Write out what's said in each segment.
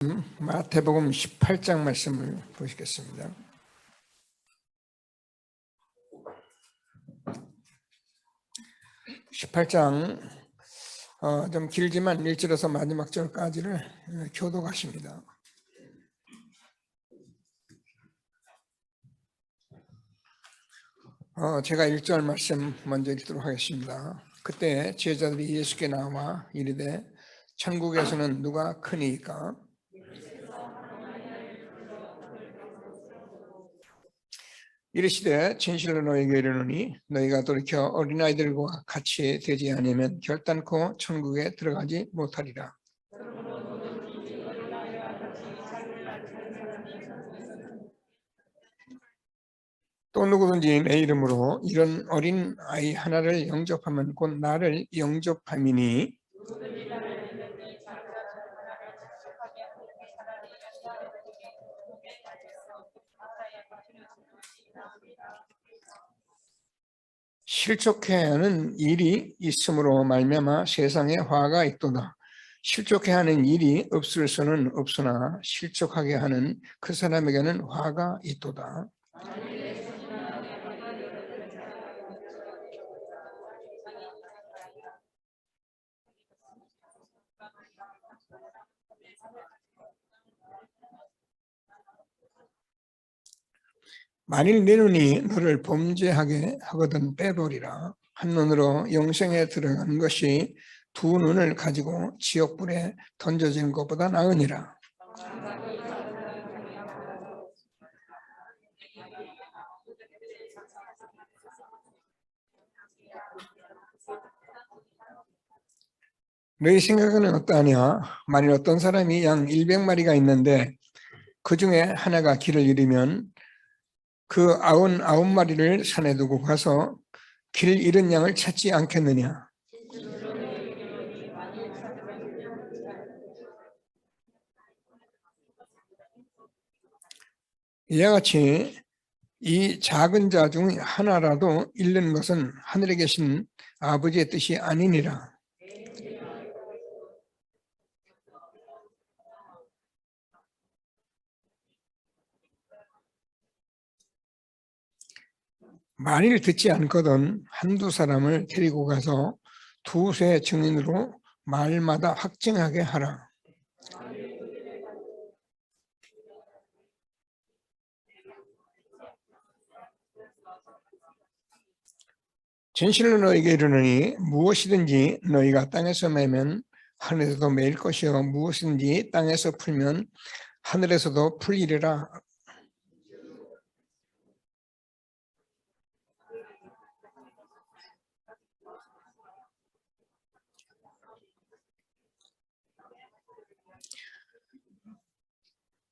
마태복음 18장 말씀을 보시겠습니다. (18장) 좀 길지만 1절에서 마지막 절까지를 교독하십니다. 제가 1절 말씀 먼저 읽도록 하겠습니다. 그때 제자들이 예수께 나와 이르되 천국에서는 누가 크니이까? 이르시되 진실로 너희에게 이르노니 너희가 돌이켜 어린아이들과 같이 되지 아니하면 결단코 천국에 들어가지 못하리라. 또 누구든지 내 이름으로 이런 어린 아이 하나를 영접하면 곧 나를 영접함이니 실족해 하는 일이 있으므로 말미암아 세상에 화가 있도다. 실족해 하는 일이 없을 수는 없으나 실족하게 하는 그 사람에게는 화가 있도다. 만일 내 눈이 너를 범죄하게 하거든 빼버리라. 한 눈으로 영생에 들어가는 것이 두 눈을 가지고 지옥불에 던져지는 것보다 나으니라. 너희 생각은 어떠하냐? 만일 어떤 사람이 양 100마리가 있는데 그 중에 하나가 길을 잃으면 그 99마리를 산에 두고 가서 길 잃은 양을 찾지 않겠느냐? 이와 같이 이 작은 자 중 하나라도 잃는 것은 하늘에 계신 아버지의 뜻이 아니니라. 만일 듣지 않거든 한두 사람을 데리고 가서 두세 증인으로 말마다 확증하게 하라. 진실로 너희에게 이르노니 무엇이든지 너희가 땅에서 매면 하늘에서도 매일 것이요 무엇이든지 땅에서 풀면 하늘에서도 풀리리라.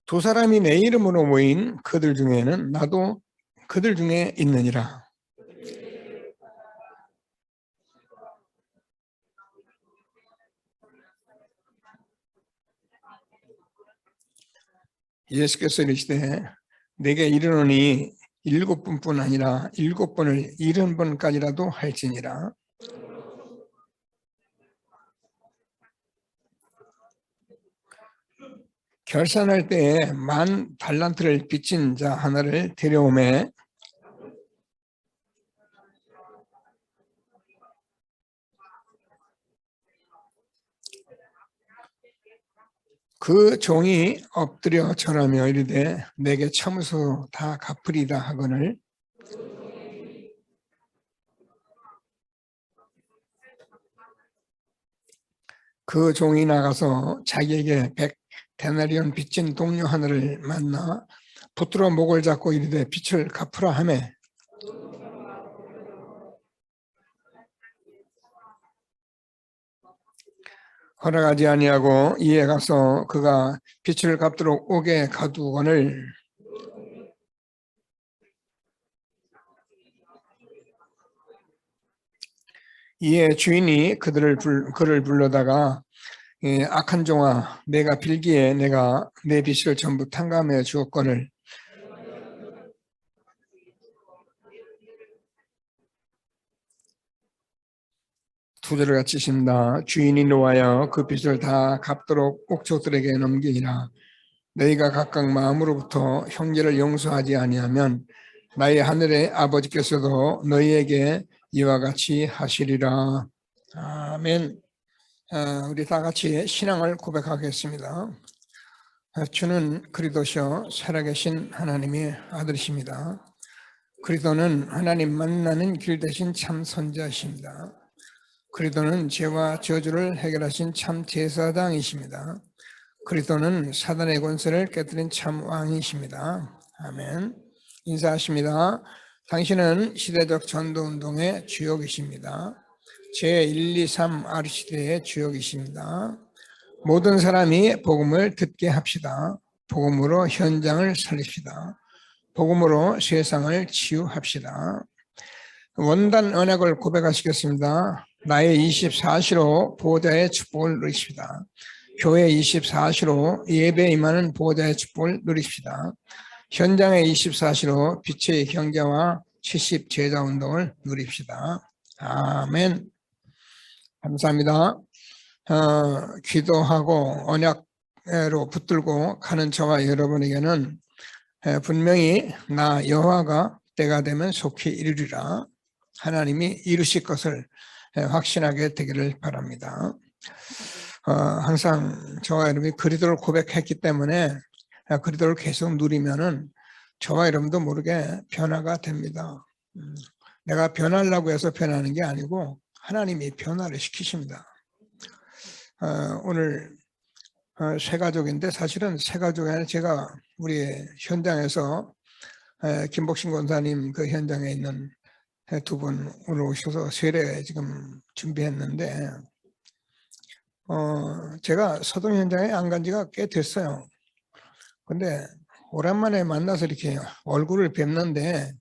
두 사람이 내 이름으로 모인 그들 중에는 나도 그들 중에 있느니라. 예수께서 이르시되 내게 이르노니 7번뿐 아니라 7번을 70번까지라도 할지니라. 결산할 때에 10,000달란트를 빚진 자 하나를 데려오매 그 종이 엎드려 절하며 이르되 내게 참으소 다 갚으리라 하거늘 그 종이 나가서 자기에게 100데나리온 빚진 동료 하나를 만나 붙들어 목을 잡고 이르되 빚을 갚으라 하매 허락하지 아니하고 이에 가서 그가 빚을 갚도록 옥에 가두거늘 이에 주인이 그를 불러다가 악한 종아 내가 빌기에 내가 내 빚을 전부 탕감해 주었거늘 2절을 같이 읽습니다. 주인이 노하여 그 빚을 다 갚도록 옥족들에게 넘기니라. 너희가 각각 마음으로부터 형제를 용서하지 아니하면 나의 하늘의 아버지께서도 너희에게 이와 같이 하시리라. 아멘. 우리 다 같이 신앙을 고백하겠습니다. 주는 그리스도시요 살아계신 하나님의 아들이십니다. 그리스도는 하나님 만나는 길 대신 참 선지자이십니다. 그리스도는 죄와 저주를 해결하신 참 제사장이십니다. 그리스도는 사단의 권세를 깨뜨린 참 왕이십니다. 아멘. 인사하십니다. 당신은 시대적 전도운동의 주역이십니다. 제1, 2, 3 R시대의 주역이십니다. 모든 사람이 복음을 듣게 합시다. 복음으로 현장을 살립시다. 복음으로 세상을 치유합시다. 원단 언약을 고백하시겠습니다. 나의 24시로 보호자의 축복을 누리십시다. 교회 24시로 예배에 임하는 보호자의 축복을 누리십시다. 현장의 24시로 빛의 경제와 70 제자 운동을 누립시다. 아멘. 감사합니다. 기도하고 언약으로 붙들고 가는 저와 여러분에게는 분명히 나 여호와가 때가 되면 속히 이루리라. 하나님이 이루실 것을 확신하게 되기를 바랍니다. 항상 저와 여러분이 그리스도를 고백했기 때문에 그리스도를 계속 누리면은 저와 여러분도 모르게 변화가 됩니다. 내가 변하려고 해서 변하는 게 아니고 하나님이 변화를 시키십니다. 오늘 새 가족인데 사실은 새 가족이 아니라 제가 우리 현장에서 김복신 권사님 그 현장에 있는 두 분 오늘 오셔서 세례 지금 준비했는데 제가 서동 현장에 안 간 지가 꽤 됐어요. 근데 오랜만에 만나서 이렇게 얼굴을 뵙는데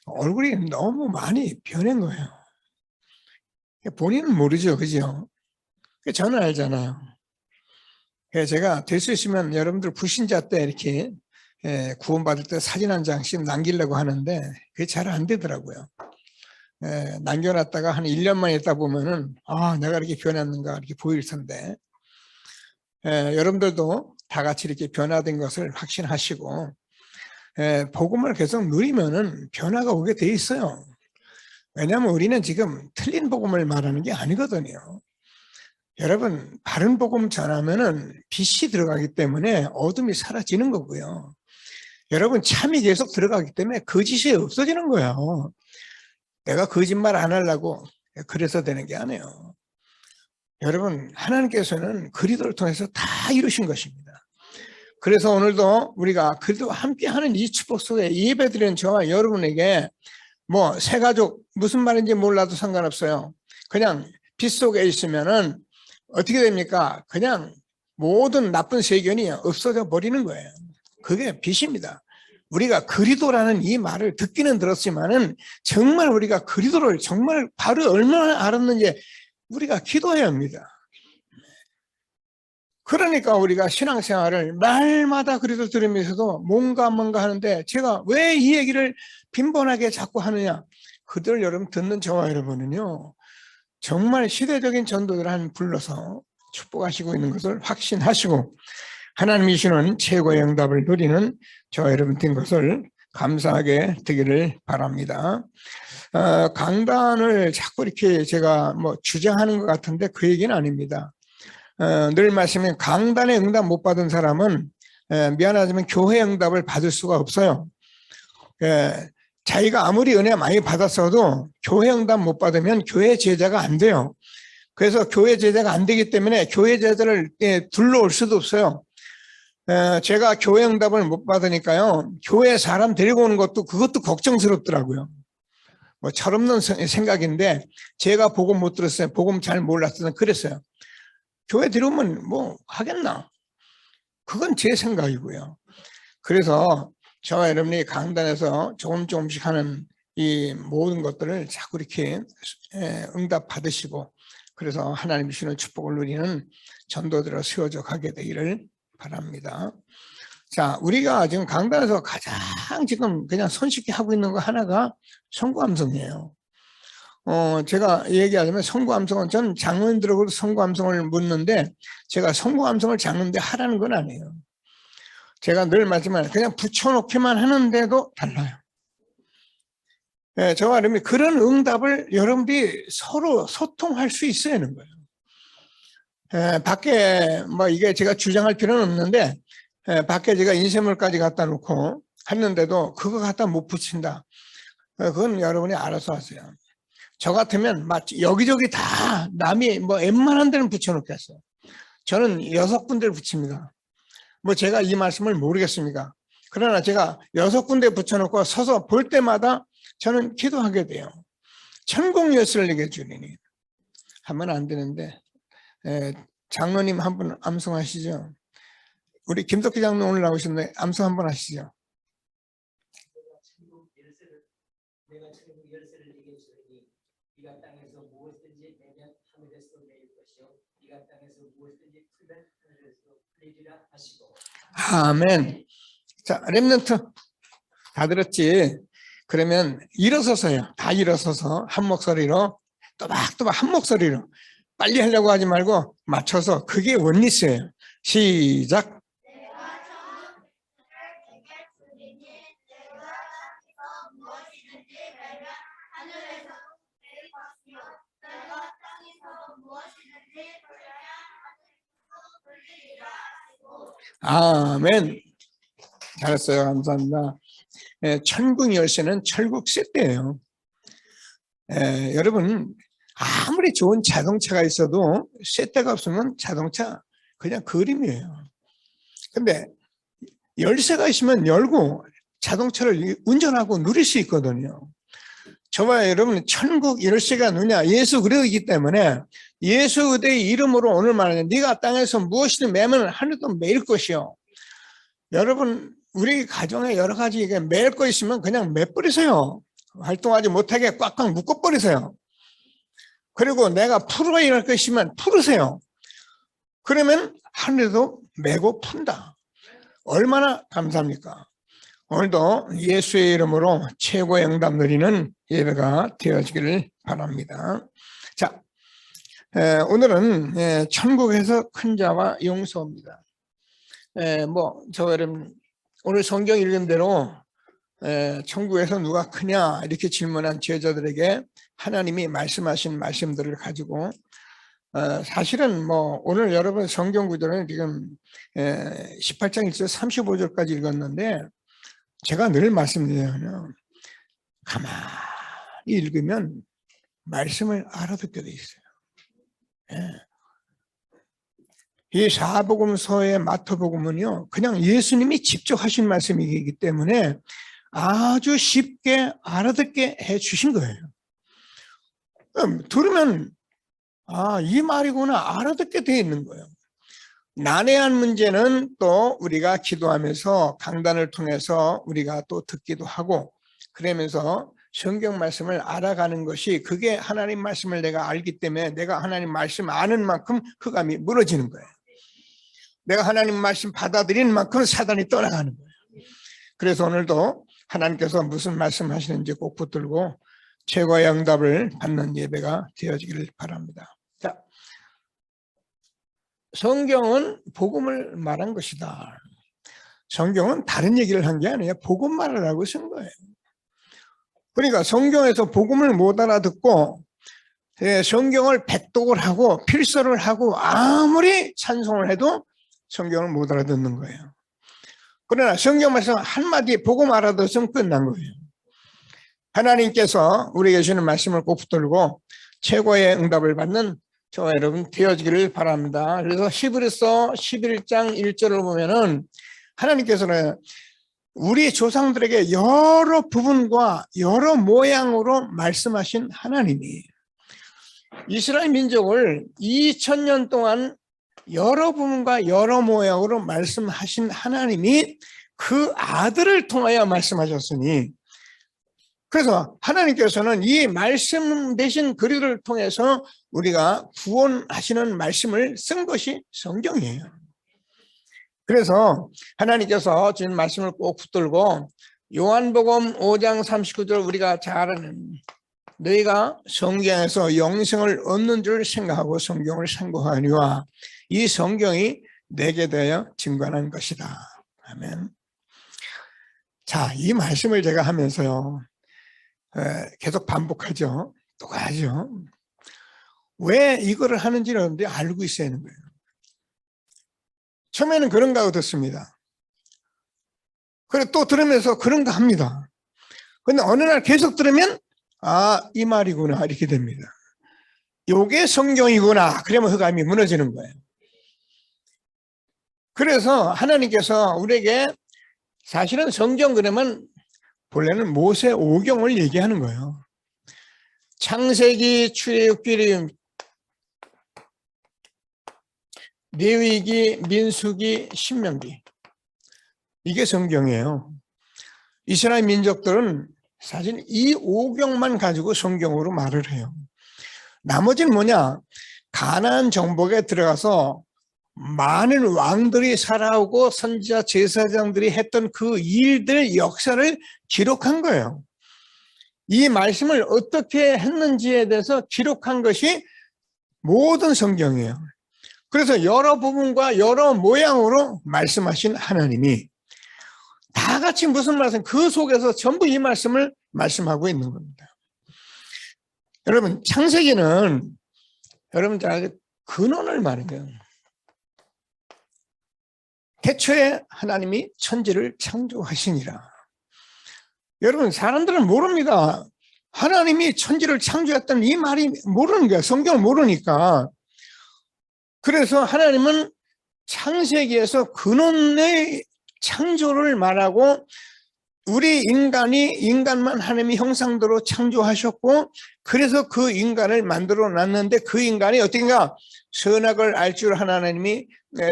얼굴이 너무 많이 변한 거예요. 본인은 모르죠, 그죠? 저는 알잖아요. 그래서 제가 될 수 있으면 여러분들 불신자 때 이렇게 구원받을 때 사진 한 장씩 남기려고 하는데 그게 잘 안 되더라고요. 남겨놨다가 한 1년만 있다 보면은 내가 이렇게 변했는가 이렇게 보일 텐데 여러분들도 다 같이 이렇게 변화된 것을 확신하시고 복음을 계속 누리면은 변화가 오게 돼 있어요. 왜냐하면 우리는 지금 틀린 복음을 말하는 게 아니거든요. 여러분 바른 복음 전하면은 빛이 들어가기 때문에 어둠이 사라지는 거고요. 여러분 참이 계속 들어가기 때문에 거짓이 없어지는 거예요. 내가 거짓말 안 하려고 그래서 되는 게 아니에요. 여러분 하나님께서는 그리스도를 통해서 다 이루신 것입니다. 그래서 오늘도 우리가 그리스도와 함께하는 이 축복 속에 예배드리는 저와 여러분에게 뭐 새 가족 무슨 말인지 몰라도 상관없어요. 그냥 빛 속에 있으면은 어떻게 됩니까? 그냥 모든 나쁜 세견이 없어져 버리는 거예요. 그게 빛입니다. 우리가 그리스도라는 이 말을 듣기는 들었지만은 정말 우리가 그리스도를 정말 바로 얼마나 알았는지 우리가 기도해야 합니다. 그러니까 우리가 신앙생활을 말마다 그리스도 들으면서도 뭔가 하는데 제가 왜 이 얘기를 빈번하게 자꾸 하느냐? 그들 여러분 듣는 저와 여러분은요. 정말 시대적인 전도들을 한 불러서 축복하시고 있는 것을 확신하시고 하나님이 주시는 최고의 응답을 누리는 저와 여러분 된 것을 감사하게 되기를 바랍니다. 강단을 자꾸 이렇게 제가 뭐 주장하는 것 같은데 그 얘기는 아닙니다. 늘 말씀에 강단에 응답 못 받은 사람은 미안하지만 교회 응답을 받을 수가 없어요. 자기가 아무리 은혜 많이 받았어도 교회 응답 못 받으면 교회 제자가 안 돼요. 그래서 교회 제자가 안 되기 때문에 교회 제자를 둘러올 수도 없어요. 제가 교회 응답을 못 받으니까요. 교회 사람 데리고 오는 것도 그것도 걱정스럽더라고요. 뭐 철없는 생각인데 제가 복음 못 들었어요. 복음 잘 몰랐어요. 그랬어요. 교회 데려오면 뭐 하겠나? 그건 제 생각이고요. 그래서 저와 여러분이 강단에서 조금씩 하는 이 모든 것들을 자꾸 이렇게 응답 받으시고 그래서 하나님이 주시는 축복을 누리는 전도들을 세워져 가게 되기를 바랍니다. 자, 우리가 지금 강단에서 가장 지금 그냥 손쉽게 하고 있는 거 하나가 청구함성이에요. 제가 얘기하자면 선고함성은 전 장로님들하고도 선고함성을 묻는데 제가 선고함성을 장로님들 하라는 건 아니에요. 제가 늘 말씀하지만 그냥 붙여놓기만 하는데도 달라요. 예, 저와 여러분이 그런 응답을 여러분들이 서로 소통할 수 있어야 하는 거예요. 예, 밖에 뭐 이게 제가 주장할 필요는 없는데 밖에 제가 인쇄물까지 갖다 놓고 했는데도 그거 갖다 못 붙인다. 그건 여러분이 알아서 하세요. 저 같으면 막 여기저기 다 남이 뭐 웬만한 데는 붙여놓겠어요. 저는 6군데를 붙입니다. 뭐 제가 이 말씀을 모르겠습니까? 그러나 제가 6군데 붙여놓고 서서 볼 때마다 저는 기도하게 돼요. 천국 열쇠를 내게 주리니. 하면 안 되는데 장로님 한 분 암송하시죠. 우리 김덕기 장로 오늘 나오셨는데 암송 한 번 하시죠. 내가 천국 열쇠를 내게 주리니 네가 땅에서 무엇든지 내면 하늘에서 내릴 것이요 네가 땅에서 무엇든지 풀면 하늘에서 풀리리라 하시고. 아멘. 자, 렘넌트 다 들었지? 그러면 일어서서요. 다 일어서서 한 목소리로 또박또박 한 목소리로 빨리 하려고 하지 말고 맞춰서 그게 원리스예요. 시작. 아멘. 잘했어요. 감사합니다. 천국 열쇠는 철국 세대예요. 여러분 아무리 좋은 자동차가 있어도 세대가 없으면 자동차 그냥 그림이에요. 근데 열쇠가 있으면 열고 자동차를 운전하고 누릴 수 있거든요. 저와 여러분 천국 열쇠가 누냐? 예수 그리스도이기 때문에 예수 그리스도의 이름으로 오늘 말하는 네가 땅에서 무엇이든 매면 하늘도 매일 것이요. 여러분 우리 가정에 여러 가지 이게 매일 거 있으면 그냥 매버리세요. 활동하지 못하게 꽉꽉 묶어버리세요. 그리고 내가 풀어야 일할 것 있으면 풀으세요. 그러면 하늘도 매고 푼다. 얼마나 감사합니까? 오늘도 예수의 이름으로 최고의 응답 누리는 예배가 되어지기를 바랍니다. 자, 오늘은 천국에서 큰 자와 용서입니다. 저 여러분 오늘 성경 읽은 대로 천국에서 누가 크냐 이렇게 질문한 제자들에게 하나님이 말씀하신 말씀들을 가지고 사실은 뭐 오늘 여러분 성경 구절은 지금 18장 1절 35절까지 읽었는데 제가 늘 말씀드려요. 가만히 읽으면 말씀을 알아듣게 돼 있어요. 이 사복음서의 마태복음은요, 그냥 예수님이 직접 하신 말씀이기 때문에 아주 쉽게 알아듣게 해 주신 거예요. 들으면 이 말이구나 알아듣게 돼 있는 거예요. 난해한 문제는 또 우리가 기도하면서 강단을 통해서 우리가 또 듣기도 하고 그러면서 성경 말씀을 알아가는 것이 그게 하나님 말씀을 내가 알기 때문에 내가 하나님 말씀 아는 만큼 흑암이 무너지는 거예요. 내가 하나님 말씀 받아들이는 만큼 사단이 떠나가는 거예요. 그래서 오늘도 하나님께서 무슨 말씀 하시는지 꼭 붙들고 최고의 응답을 받는 예배가 되어지기를 바랍니다. 자, 성경은 복음을 말한 것이다. 성경은 다른 얘기를 한 게 아니에요. 복음 말하라고 쓴 거예요. 그러니까 성경에서 복음을 못 알아듣고 성경을 백독을 하고 필서를 하고 아무리 찬송을 해도 성경을 못 알아듣는 거예요. 그러나 성경 말씀 한마디 복음 알아듣으면 끝난 거예요. 하나님께서 우리에게 주시는 말씀을 꼭 붙들고 최고의 응답을 받는 저와 여러분 되어지기를 바랍니다. 그래서 히브리서 11장 1절을 보면은 하나님께서는 우리 조상들에게 여러 부분과 여러 모양으로 말씀하신 하나님이 이스라엘 민족을 2000년 동안 여러 부분과 여러 모양으로 말씀하신 하나님이 그 아들을 통하여 말씀하셨으니 그래서 하나님께서는 이 말씀 대신 그리를 통해서 우리가 구원하시는 말씀을 쓴 것이 성경이에요. 그래서 하나님께서 주신 말씀을 꼭 붙들고 요한복음 5장 39절 우리가 잘 아는 너희가 성경에서 영생을 얻는 줄 생각하고 성경을 상고하니와 이 성경이 내게 대하여 증거하는 것이다. 아멘. 자, 이 말씀을 제가 하면서요, 계속 반복하죠. 또 가죠. 왜 이거를 하는지는 알고 있어야 하는 거예요. 처음에는 그런가 하고 듣습니다. 그래 또 들으면서 그런가 합니다. 근데 어느 날 계속 들으면 이 말이구나 이렇게 됩니다. 요게 성경이구나. 그러면 흑암이 무너지는 거예요. 그래서 하나님께서 우리에게 사실은 성경 그러면 본래는 모세 오경을 얘기하는 거예요. 창세기, 출애굽기, 레위기, 민수기, 신명기. 이게 성경이에요. 이스라엘 민족들은 사실 이 오경만 가지고 성경으로 말을 해요. 나머지는 뭐냐? 가나안 정복에 들어가서 많은 왕들이 살아오고 선지자 제사장들이 했던 그 일들 역사를 기록한 거예요. 이 말씀을 어떻게 했는지에 대해서 기록한 것이 모든 성경이에요. 그래서 여러 부분과 여러 모양으로 말씀하신 하나님이 다 같이 무슨 말씀, 그 속에서 전부 이 말씀을 말씀하고 있는 겁니다. 여러분, 창세기는 여러분 잘 알죠? 근원을 말해요. 태초에 하나님이 천지를 창조하시니라. 여러분, 사람들은 모릅니다. 하나님이 천지를 창조했다는 이 말이 모르는 거야. 성경을 모르니까. 그래서 하나님은 창세기에서 근원의 창조를 말하고 우리 인간만 하나님의 형상대로 창조하셨고 그래서 그 인간을 만들어 놨는데 그 인간이 어떻게인가 선악을 알 줄 하나님이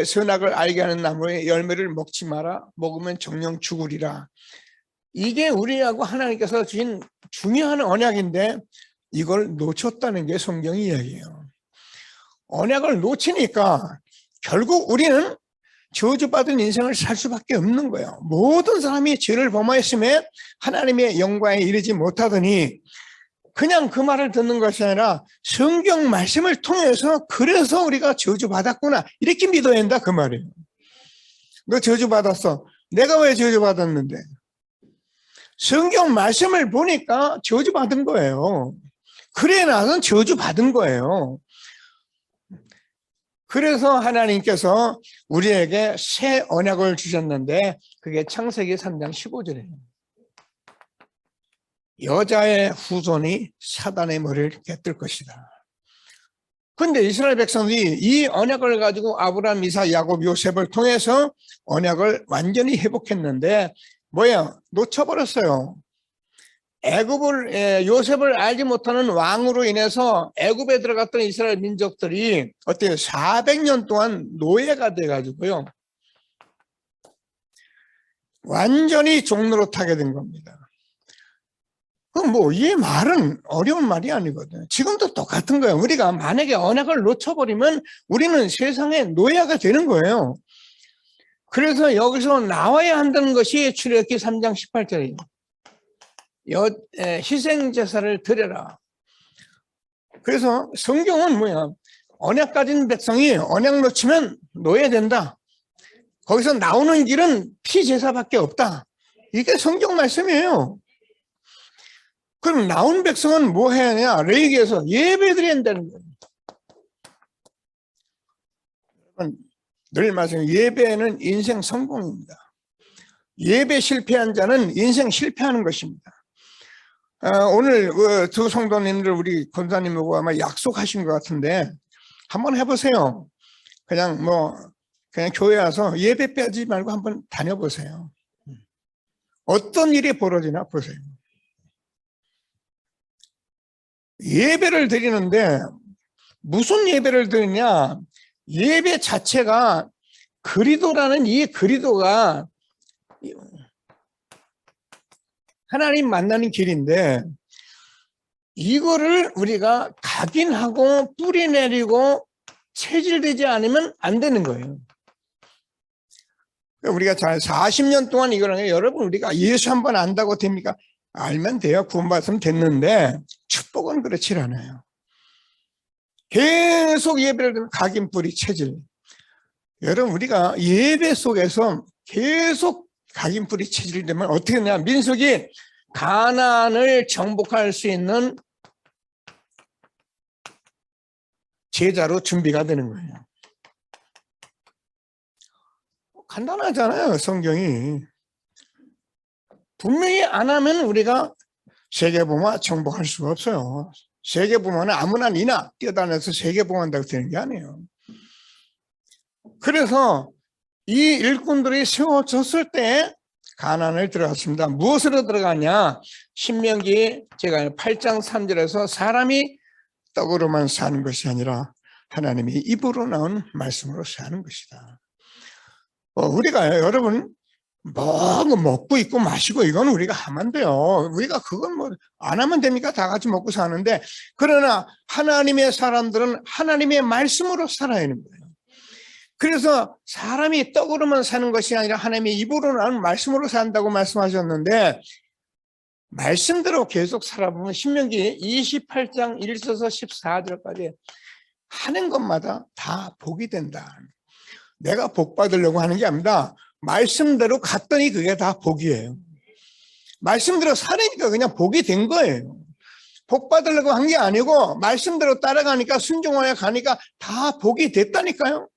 선악을 알게 하는 나무의 열매를 먹지 마라. 먹으면 정령 죽으리라. 이게 우리하고 하나님께서 주신 중요한 언약인데 이걸 놓쳤다는 게 성경 이야기예요. 언약을 놓치니까 결국 우리는 저주받은 인생을 살 수밖에 없는 거예요. 모든 사람이 죄를 범하였음에 하나님의 영광에 이르지 못하더니 그냥 그 말을 듣는 것이 아니라 성경 말씀을 통해서 그래서 우리가 저주받았구나 이렇게 믿어야 한다 그 말이에요. 너 저주받았어. 내가 왜 저주받았는데? 성경 말씀을 보니까 저주받은 거예요. 그래 나는 저주받은 거예요. 그래서 하나님께서 우리에게 새 언약을 주셨는데 그게 창세기 3장 15절이에요. 여자의 후손이 사단의 머리를 깨뜨릴 것이다. 그런데 이스라엘 백성들이 이 언약을 가지고 아브라함, 이삭, 야곱, 요셉을 통해서 언약을 완전히 회복했는데 뭐야? 놓쳐버렸어요. 요셉을 알지 못하는 왕으로 인해서 애굽에 들어갔던 이스라엘 민족들이 어때요? 400년 동안 노예가 돼가지고요. 완전히 종노릇하게 된 겁니다. 그럼 뭐 이 말은 어려운 말이 아니거든요. 지금도 똑같은 거예요. 우리가 만약에 언약을 놓쳐버리면 우리는 세상의 노예가 되는 거예요. 그래서 여기서 나와야 한다는 것이 출애굽기 3장 18절이에요. 희생제사를 드려라. 그래서 성경은 뭐야? 언약 가진 백성이 언약 놓치면 노예된다. 거기서 나오는 길은 피제사밖에 없다. 이게 성경 말씀이에요. 그럼 나온 백성은 뭐 해야 하냐? 레위기에서 예배드려야 한다는 거예요. 늘 말씀드리는 예배는 인생 성공입니다. 예배 실패한 자는 인생 실패하는 것입니다. 오늘 두 성도님들 우리 권사님하고 아마 약속하신 것 같은데 한번 해보세요. 그냥 교회 와서 예배 빼지 말고 한번 다녀보세요. 어떤 일이 벌어지나 보세요. 예배를 드리는데 무슨 예배를 드리냐? 예배 자체가 그리도라는 이 그리도가 하나님 만나는 길인데 이거를 우리가 각인하고 뿌리내리고 체질되지 않으면 안 되는 거예요. 우리가 잘 40년 동안 이거는 여러분 우리가 예수 한번 안다고 됩니까? 알면 돼요. 구원받으면 됐는데 축복은 그렇지 않아요. 계속 예배를 드리면 각인뿌리 체질. 여러분, 우리가 예배 속에서 계속 각인뿌리 체질이 되면 어떻게 되냐? 민수기 가나안을 정복할 수 있는 제자로 준비가 되는 거예요. 간단하잖아요, 성경이. 분명히 안 하면 우리가 세계복음화 정복할 수가 없어요. 세계복음화는 아무나 니나 뛰어다녀서 세계복음화한다고 되는 게 아니에요. 그래서 이 일꾼들이 세워졌을 때 가나안을 들어갔습니다. 무엇으로 들어가냐? 신명기 제가 8장 3절에서 사람이 떡으로만 사는 것이 아니라 하나님이 입으로 나온 말씀으로 사는 것이다. 우리가 여러분 뭐 먹고 있고 마시고 이건 우리가 하면 돼요. 우리가 그건 뭐 안 하면 됩니까? 다 같이 먹고 사는데, 그러나 하나님의 사람들은 하나님의 말씀으로 살아야 하는 거예요. 그래서 사람이 떡으로만 사는 것이 아니라 하나님의 입으로 나온 말씀으로 산다고 말씀하셨는데, 말씀대로 계속 살아보면 신명기 28장 1절에서 14절까지 하는 것마다 다 복이 된다. 내가 복 받으려고 하는 게 아닙니다. 말씀대로 갔더니 그게 다 복이에요. 말씀대로 살으니까 그냥 복이 된 거예요. 복 받으려고 한 게 아니고 말씀대로 따라가니까, 순종하여 가니까 다 복이 됐다니까요.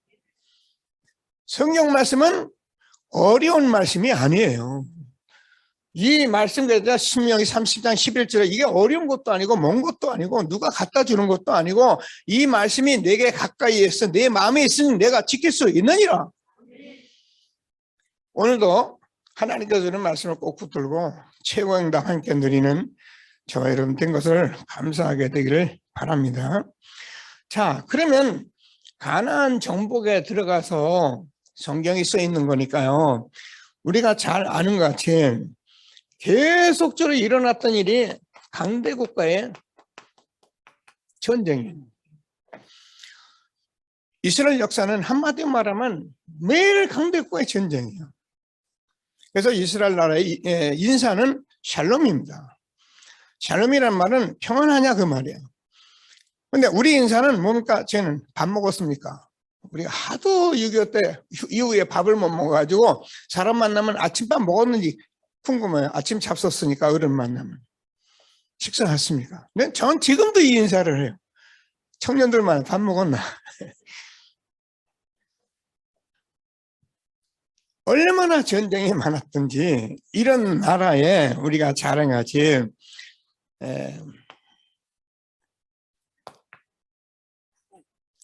성경 말씀은 어려운 말씀이 아니에요. 이 말씀 그래서 신명기 30장 11절에 이게 어려운 것도 아니고 먼 것도 아니고 누가 갖다 주는 것도 아니고, 이 말씀이 내게 가까이에 있어 내 마음에 있으니 내가 지킬 수 있느니라. 오늘도 하나님께서 주는 말씀을 꼭 붙들고 최고행답 함께 누리는 저와 여러분 된 것을 감사하게 되기를 바랍니다. 자, 그러면 가나안 정복에 들어가서 성경이 써 있는 거니까요, 우리가 잘 아는 것 같이 계속적으로 일어났던 일이 강대국가의 전쟁이에요. 이스라엘 역사는 한마디로 말하면 매일 강대국가의 전쟁이에요. 그래서 이스라엘 나라의 인사는 샬롬입니다. 샬롬이란 말은 평안하냐 그 말이에요. 근데 우리 인사는 뭡니까? 쟤는 밥 먹었습니까? 우리가 하도 6.25 때 이후에 밥을 못 먹어가지고 사람 만나면 아침밥 먹었는지 궁금해요. 아침 잡섰으니까 어른 만나면. 식사했습니까? 근데 전 지금도 이 인사를 해요. 청년들만 밥 먹었나? 얼마나 전쟁이 많았든지 이런 나라에 우리가 자랑하지,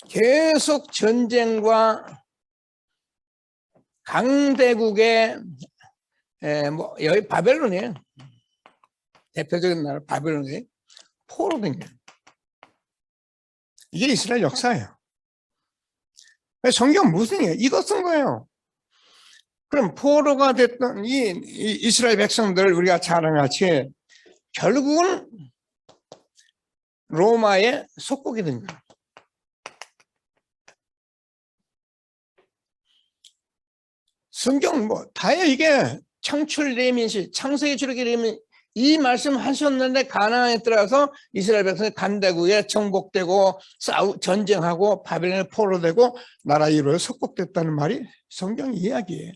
계속 전쟁과 강대국의 뭐 여기 바벨론이에요. 대표적인 나라 바벨론이 포로된 거예요. 이게 이스라엘 역사예요. 성경 무슨 얘기예요? 이거 쓴 거예요. 그럼 포로가 됐던 이 이스라엘 백성들 우리가 자랑하지 결국은 로마의 속국이 된 거예요. 성경 뭐 다예요. 이게 창출 레민시 창세기 출애굽기 레민 이 말씀 하셨는데 가나안에 들어가서 이스라엘 백성이 강대국에 정복되고 전쟁하고 바벨론에 포로되고 나라 이루어 속국됐다는 말이 성경 이야기예요.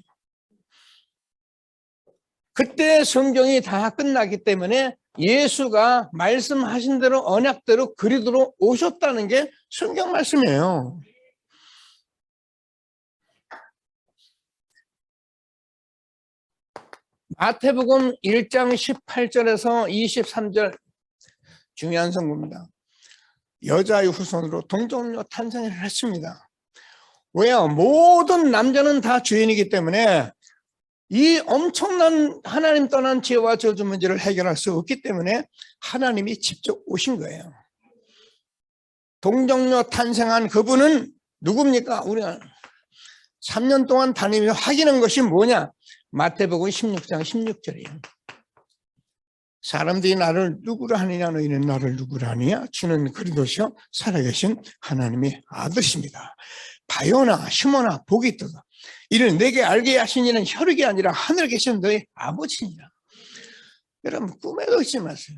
그때 성경이 다 끝나기 때문에 예수가 말씀하신 대로 언약대로 그리도록 오셨다는 게 성경 말씀이에요. 마태복음 1장 18절에서 23절 중요한 성구입니다. 여자의 후손으로 동정녀 탄생을 했습니다. 왜요? 모든 남자는 다 죄인이기 때문에 이 엄청난 하나님 떠난 죄와 저주 문제를 해결할 수 없기 때문에 하나님이 직접 오신 거예요. 동정녀 탄생한 그분은 누굽니까? 우리가 3년 동안 다니며 확인한 것이 뭐냐? 마태복음 16장 16절이에요. 사람들이 나를 누구라 하느냐? 너희는 나를 누구라 하느냐? 주는 그리스도시요 살아계신 하나님의 아들이십니다. 바요나 시몬아 복이 있도다. 이를 내게 알게 하신 이는 혈육이 아니라 하늘에 계신 너희 아버지니라. 여러분 꿈에도 잊지 마세요.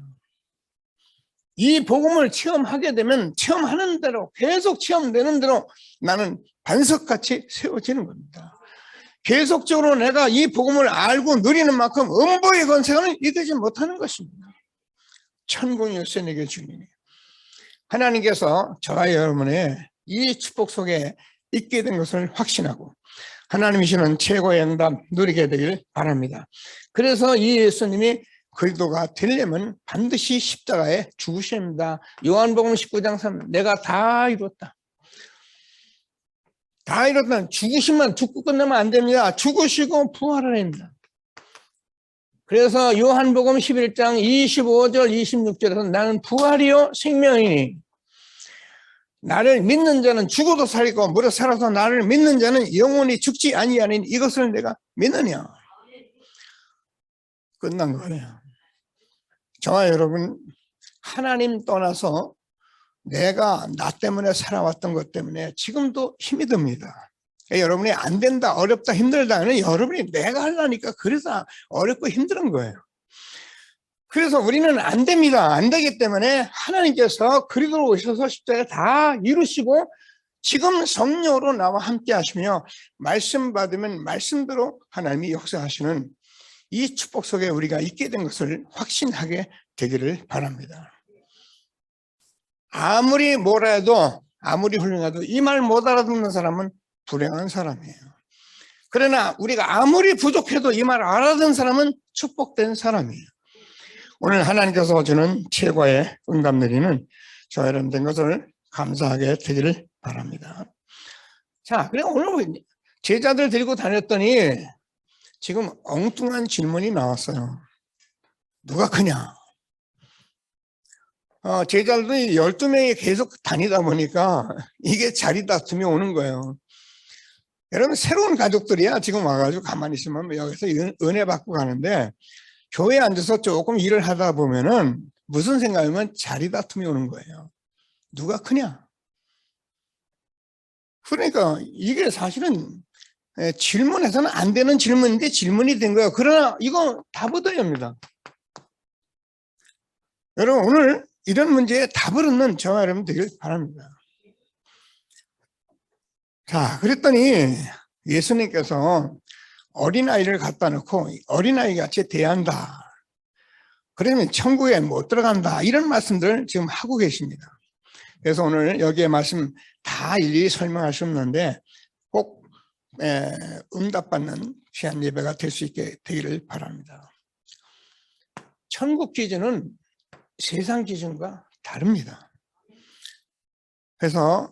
이 복음을 체험하게 되면 체험하는 대로 계속 체험되는 대로 나는 반석같이 세워지는 겁니다. 계속적으로 내가 이 복음을 알고 누리는 만큼 음보의 권세는 이기지 못하는 것입니다. 천국이 열쇠내게 주님이 하나님께서 저와 여러분의 이 축복 속에 있게 된 것을 확신하고 하나님이 주는 최고의 응답 누리게 되길 바랍니다. 그래서 이 예수님이 그리스도가 되려면 반드시 십자가에 죽으셔야 합니다. 요한복음 19장 3 내가 다 이뤘다. 다 이뤘다. 죽으시면 죽고 끝나면 안 됩니다. 죽으시고 부활을 합니다. 그래서 요한복음 11장 25절 26절에서 나는 부활이요 생명이니 나를 믿는 자는 죽어도 살고 무릇 살아서 나를 믿는 자는 영원히 죽지 아니하니 이것을 내가 믿느냐. 끝난 거예요. 저와 여러분 하나님 떠나서 내가 나 때문에 살아왔던 것 때문에 지금도 힘이 듭니다. 여러분이 안 된다, 어렵다, 힘들다 하는 여러분이 내가 하려니까 그래서 어렵고 힘든 거예요. 그래서 우리는 안 됩니다. 안 되기 때문에 하나님께서 그리스도로 오셔서 십자가에 다 이루시고 지금 성령으로 나와 함께 하시며 말씀 받으면 말씀대로 하나님이 역사하시는 이 축복 속에 우리가 있게 된 것을 확신하게 되기를 바랍니다. 아무리 뭐라 해도 아무리 훌륭해도 이 말 못 알아듣는 사람은 불행한 사람이에요. 그러나 우리가 아무리 부족해도 이 말 알아듣는 사람은 축복된 사람이에요. 오늘 하나님께서 주는 최고의 응답 누리는 저와 여러분 된 것을 감사하게 되기를 바랍니다. 자, 그래 오늘 제자들 데리고 다녔더니 지금 엉뚱한 질문이 나왔어요. 누가 크냐? 제자들도 12명이 계속 다니다 보니까 이게 자리 다툼이 오는 거예요. 여러분 새로운 가족들이야 지금 와가지고 가만히 있으면 여기서 은혜 받고 가는데 교회에 앉아서 조금 일을 하다 보면은 무슨 생각이면 자리 다툼이 오는 거예요. 누가 크냐? 그러니까 이게 사실은 질문해서는 안 되는 질문인데 질문이 된 거예요. 그러나 이거 답 얻어야 합니다. 여러분 오늘 이런 문제에 답을 얻는 저와 여러분 되길 바랍니다. 자, 그랬더니 예수님께서 어린아이를 갖다 놓고 어린아이 같이 대한다. 그러면 천국에 못 들어간다. 이런 말씀들을 지금 하고 계십니다. 그래서 오늘 여기에 말씀 다 일일이 설명할 수 없는데 꼭 응답받는 귀한 예배가 될 수 있게 되기를 바랍니다. 천국 기준은 세상 기준과 다릅니다. 그래서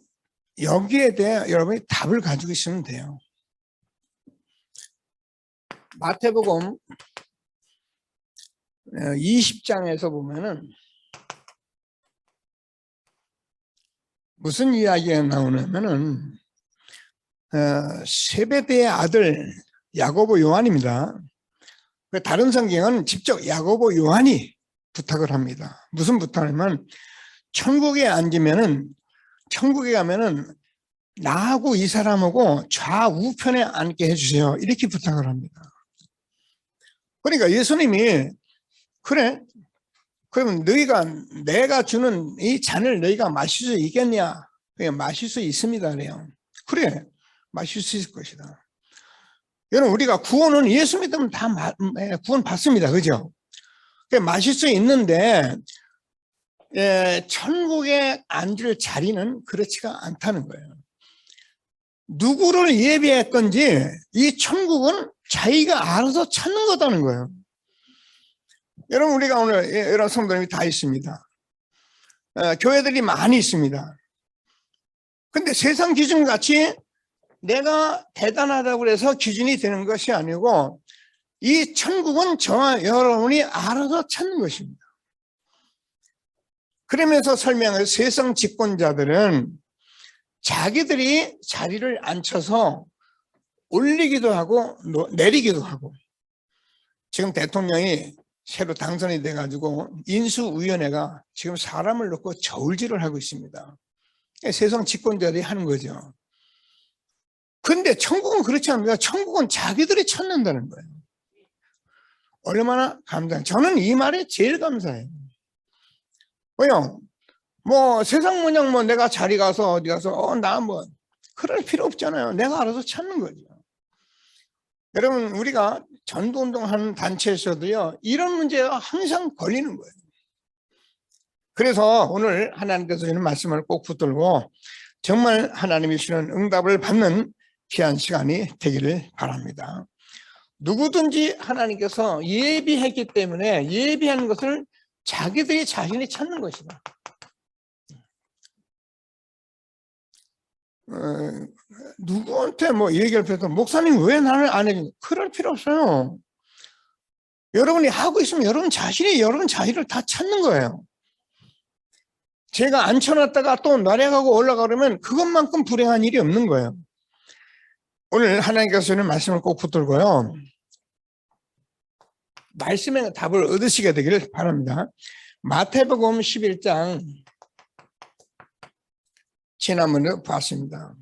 여기에 대해 여러분이 답을 가지고 있으면 돼요. 마태복음 20장에서 보면은 무슨 이야기가 나오냐면은 세베대의 아들 야고보 요한입니다. 다른 성경은 직접 야고보 요한이 부탁을 합니다. 무슨 부탁이냐면 천국에 앉으면은 천국에 가면은 나하고 이 사람하고 좌우편에 앉게 해주세요. 이렇게 부탁을 합니다. 그러니까 예수님이 그래 그러면 너희가 내가 주는 이 잔을 너희가 마실 수 있겠냐? 그냥 마실 수 있습니다. 그래요. 그래 마실 수 있을 것이다. 여러분 우리가 구원은 예수 믿으면 다 구원 받습니다. 그죠? 마실 수 있는데 천국에 앉을 자리는 그렇지가 않다는 거예요. 누구를 예비했건지 이 천국은 자기가 알아서 찾는 거다는 거예요. 여러분 우리가 오늘 이런 성도님이 다 있습니다. 교회들이 많이 있습니다. 근데 세상 기준같이 내가 대단하다고 해서 기준이 되는 것이 아니고 이 천국은 저와 여러분이 알아서 찾는 것입니다. 그러면서 설명을 세상 집권자들은 자기들이 자리를 앉혀서 올리기도 하고 내리기도 하고 지금 대통령이 새로 당선이 돼가지고 인수위원회가 지금 사람을 놓고 저울질을 하고 있습니다. 세상 집권자들이 하는 거죠. 근데 천국은 그렇지 않습니다. 천국은 자기들이 찾는다는 거예요. 얼마나 감사해요. 저는 이 말에 제일 감사해요. 왜요? 뭐 세상 모양 뭐 내가 자리 가서 어디 가서 나 뭐 그럴 필요 없잖아요. 내가 알아서 찾는 거죠. 여러분 우리가 전도운동하는 단체에서도요 이런 문제가 항상 걸리는 거예요. 그래서 오늘 하나님께서 주는 말씀을 꼭 붙들고 정말 하나님이 주시는 응답을 받는 귀한 시간이 되기를 바랍니다. 누구든지 하나님께서 예비했기 때문에 예비한 것을 자기들이 자신이 찾는 것이다. 누구한테 뭐 얘기할 필요도 없고, 목사님 왜 나는 안 해주냐, 그럴 필요 없어요. 여러분이 하고 있으면 여러분 자신을 다 찾는 거예요. 제가 앉혀놨다가 또 날아가고 올라가 그러면 그것만큼 불행한 일이 없는 거예요. 오늘 하나님께서 주는 말씀을 꼭 붙들고요 말씀의 답을 얻으시게 되기를 바랍니다. 마태복음 11장 지난번에 봤습니다.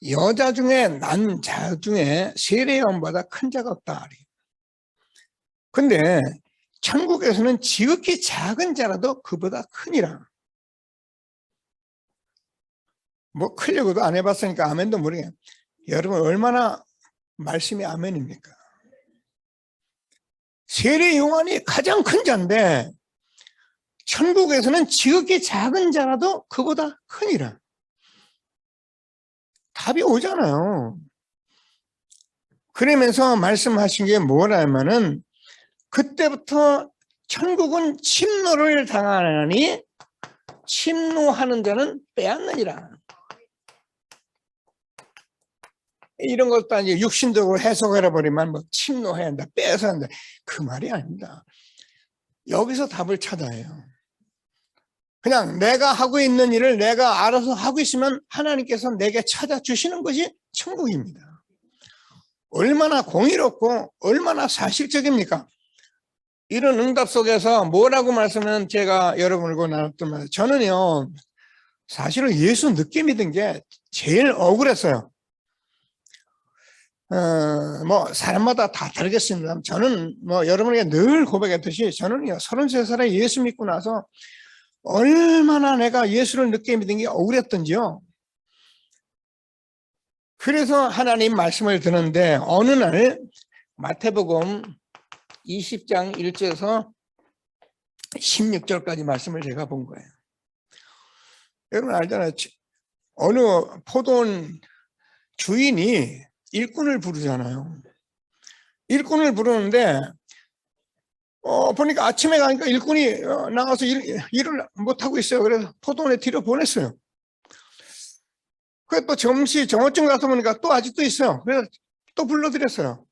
여자 중에 난 자 중에 세례요한보다 큰 자가 없다. 근데 천국에서는 지극히 작은 자라도 그보다 크니라. 뭐 크려고도 안 해봤으니까 아멘도 모르겠어요. 여러분 얼마나 말씀이 아멘입니까? 세례요한이 가장 큰 자인데 천국에서는 지극히 작은 자라도 그보다 크니라. 답이 오잖아요. 그러면서 말씀하신 게 뭐라면은 그때부터 천국은 침노를 당하니 침노하는 자는 빼앗느니라. 이런 것도 이제 육신적으로 해석을 해버리면 뭐 침노해야 한다, 빼앗아야 한다, 그 말이 아닙니다. 여기서 답을 찾아야 해요. 그냥 내가 하고 있는 일을 내가 알아서 하고 있으면 하나님께서 내게 찾아주시는 것이 천국입니다. 얼마나 공의롭고 얼마나 사실적입니까? 이런 응답 속에서 뭐라고 말씀은 제가 여러분과 나눴던 말, 저는요 사실은 예수 늦게 믿은 게 제일 억울했어요. 뭐 사람마다 다 다르겠습니다. 저는 뭐 여러분에게 늘 고백했듯이 저는요 33살에 예수 믿고 나서 얼마나 내가 예수를 늦게 믿은 게 억울했던지요. 그래서 하나님 말씀을 듣는데 어느 날 마태복음 20장 1절에서 16절까지 말씀을 제가 본 거예요. 여러분 알잖아요. 어느 포도원 주인이 일꾼을 부르잖아요. 일꾼을 부르는데 보니까 아침에 가니까 일꾼이 나가서 일을 못하고 있어요. 그래서 포도원에 뒤로 보냈어요. 그래서 또 정오쯤 가서 보니까 또 아직도 있어요. 그래서 또 불러드렸어요.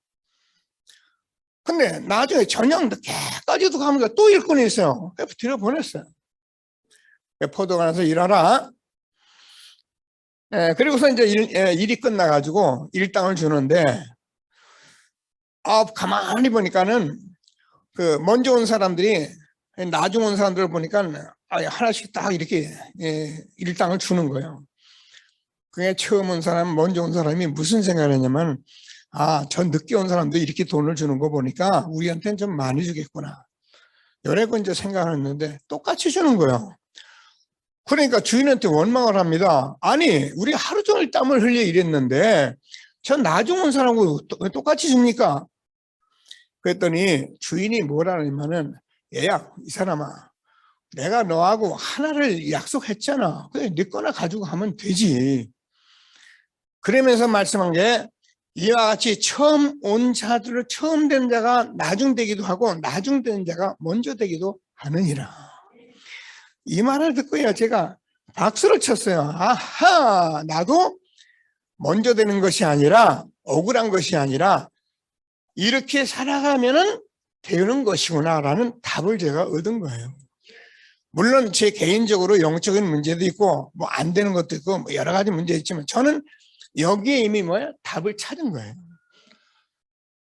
근데 나중에 저녁 늦게까지도 가면 또 일꾼이 있어요. 그래서 뒤로 보냈어요. 포도원에서 일하라. 그리고서 이제 일이 끝나가지고 일당을 주는데, 가만히 보니까는 그 먼저 온 사람들이 나중 온 사람들을 보니까 하나씩 딱 이렇게 일당을 주는 거예요. 그게 처음 온 사람, 먼저 온 사람이 무슨 생각을 했냐면, 저 늦게 온 사람도 이렇게 돈을 주는 거 보니까 우리한테는 좀 많이 주겠구나. 이래고 이제 생각을 했는데 똑같이 주는 거예요. 그러니까 주인한테 원망을 합니다. 아니, 우리 하루 종일 땀을 흘려 일했는데 전 나중 온 사람하고 왜 똑같이 줍니까? 그랬더니 주인이 뭐라냐면은, 얘야, 이 사람아, 내가 너하고 하나를 약속했잖아. 그래, 네 거나 가지고 가면 되지. 그러면서 말씀한 게, 이와 같이 처음 온 자들을 처음 된 자가 나중 되기도 하고 나중 된 자가 먼저 되기도 하느니라. 이 말을 듣고요 제가 박수를 쳤어요. 아하, 나도 먼저 되는 것이 아니라, 억울한 것이 아니라 이렇게 살아가면은 되는 것이구나 라는 답을 제가 얻은 거예요. 물론 제 개인적으로 영적인 문제도 있고 뭐 안 되는 것도 있고 뭐 여러 가지 문제 있지만 저는 여기에 이미 답을 찾은 거예요.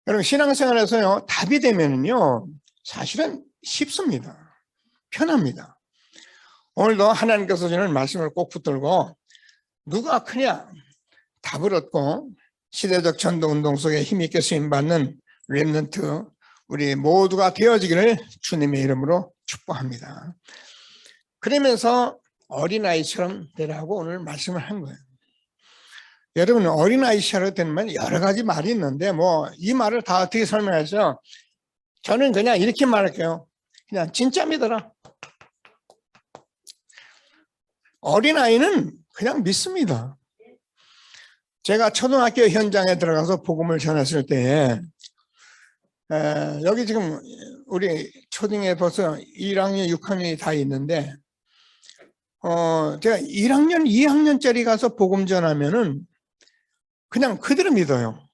여러분 신앙생활에서요 답이 되면은요 사실은 쉽습니다. 편합니다. 오늘도 하나님께서 주는 말씀을 꼭 붙들고 누가 크냐 답을 얻고 시대적 전도운동 속에 힘있게 쓰임받는 렘넌트 우리 모두가 되어지기를 주님의 이름으로 축복합니다. 그러면서 어린아이처럼 되라고 오늘 말씀을 한 거예요. 여러분, 어린아이처럼 되는 말 여러 가지 말이 있는데 이 말을 다 어떻게 설명해서 저는 그냥 이렇게 말할게요. 그냥 진짜 믿어라. 어린아이는 그냥 믿습니다. 제가 초등학교 현장에 들어가서 복음을 전했을 때 여기 지금 우리 초등에 벌써 1학년, 6학년이 다 있는데 제가 1학년, 2학년짜리 가서 복음 전하면은 그냥 그대로 믿어요.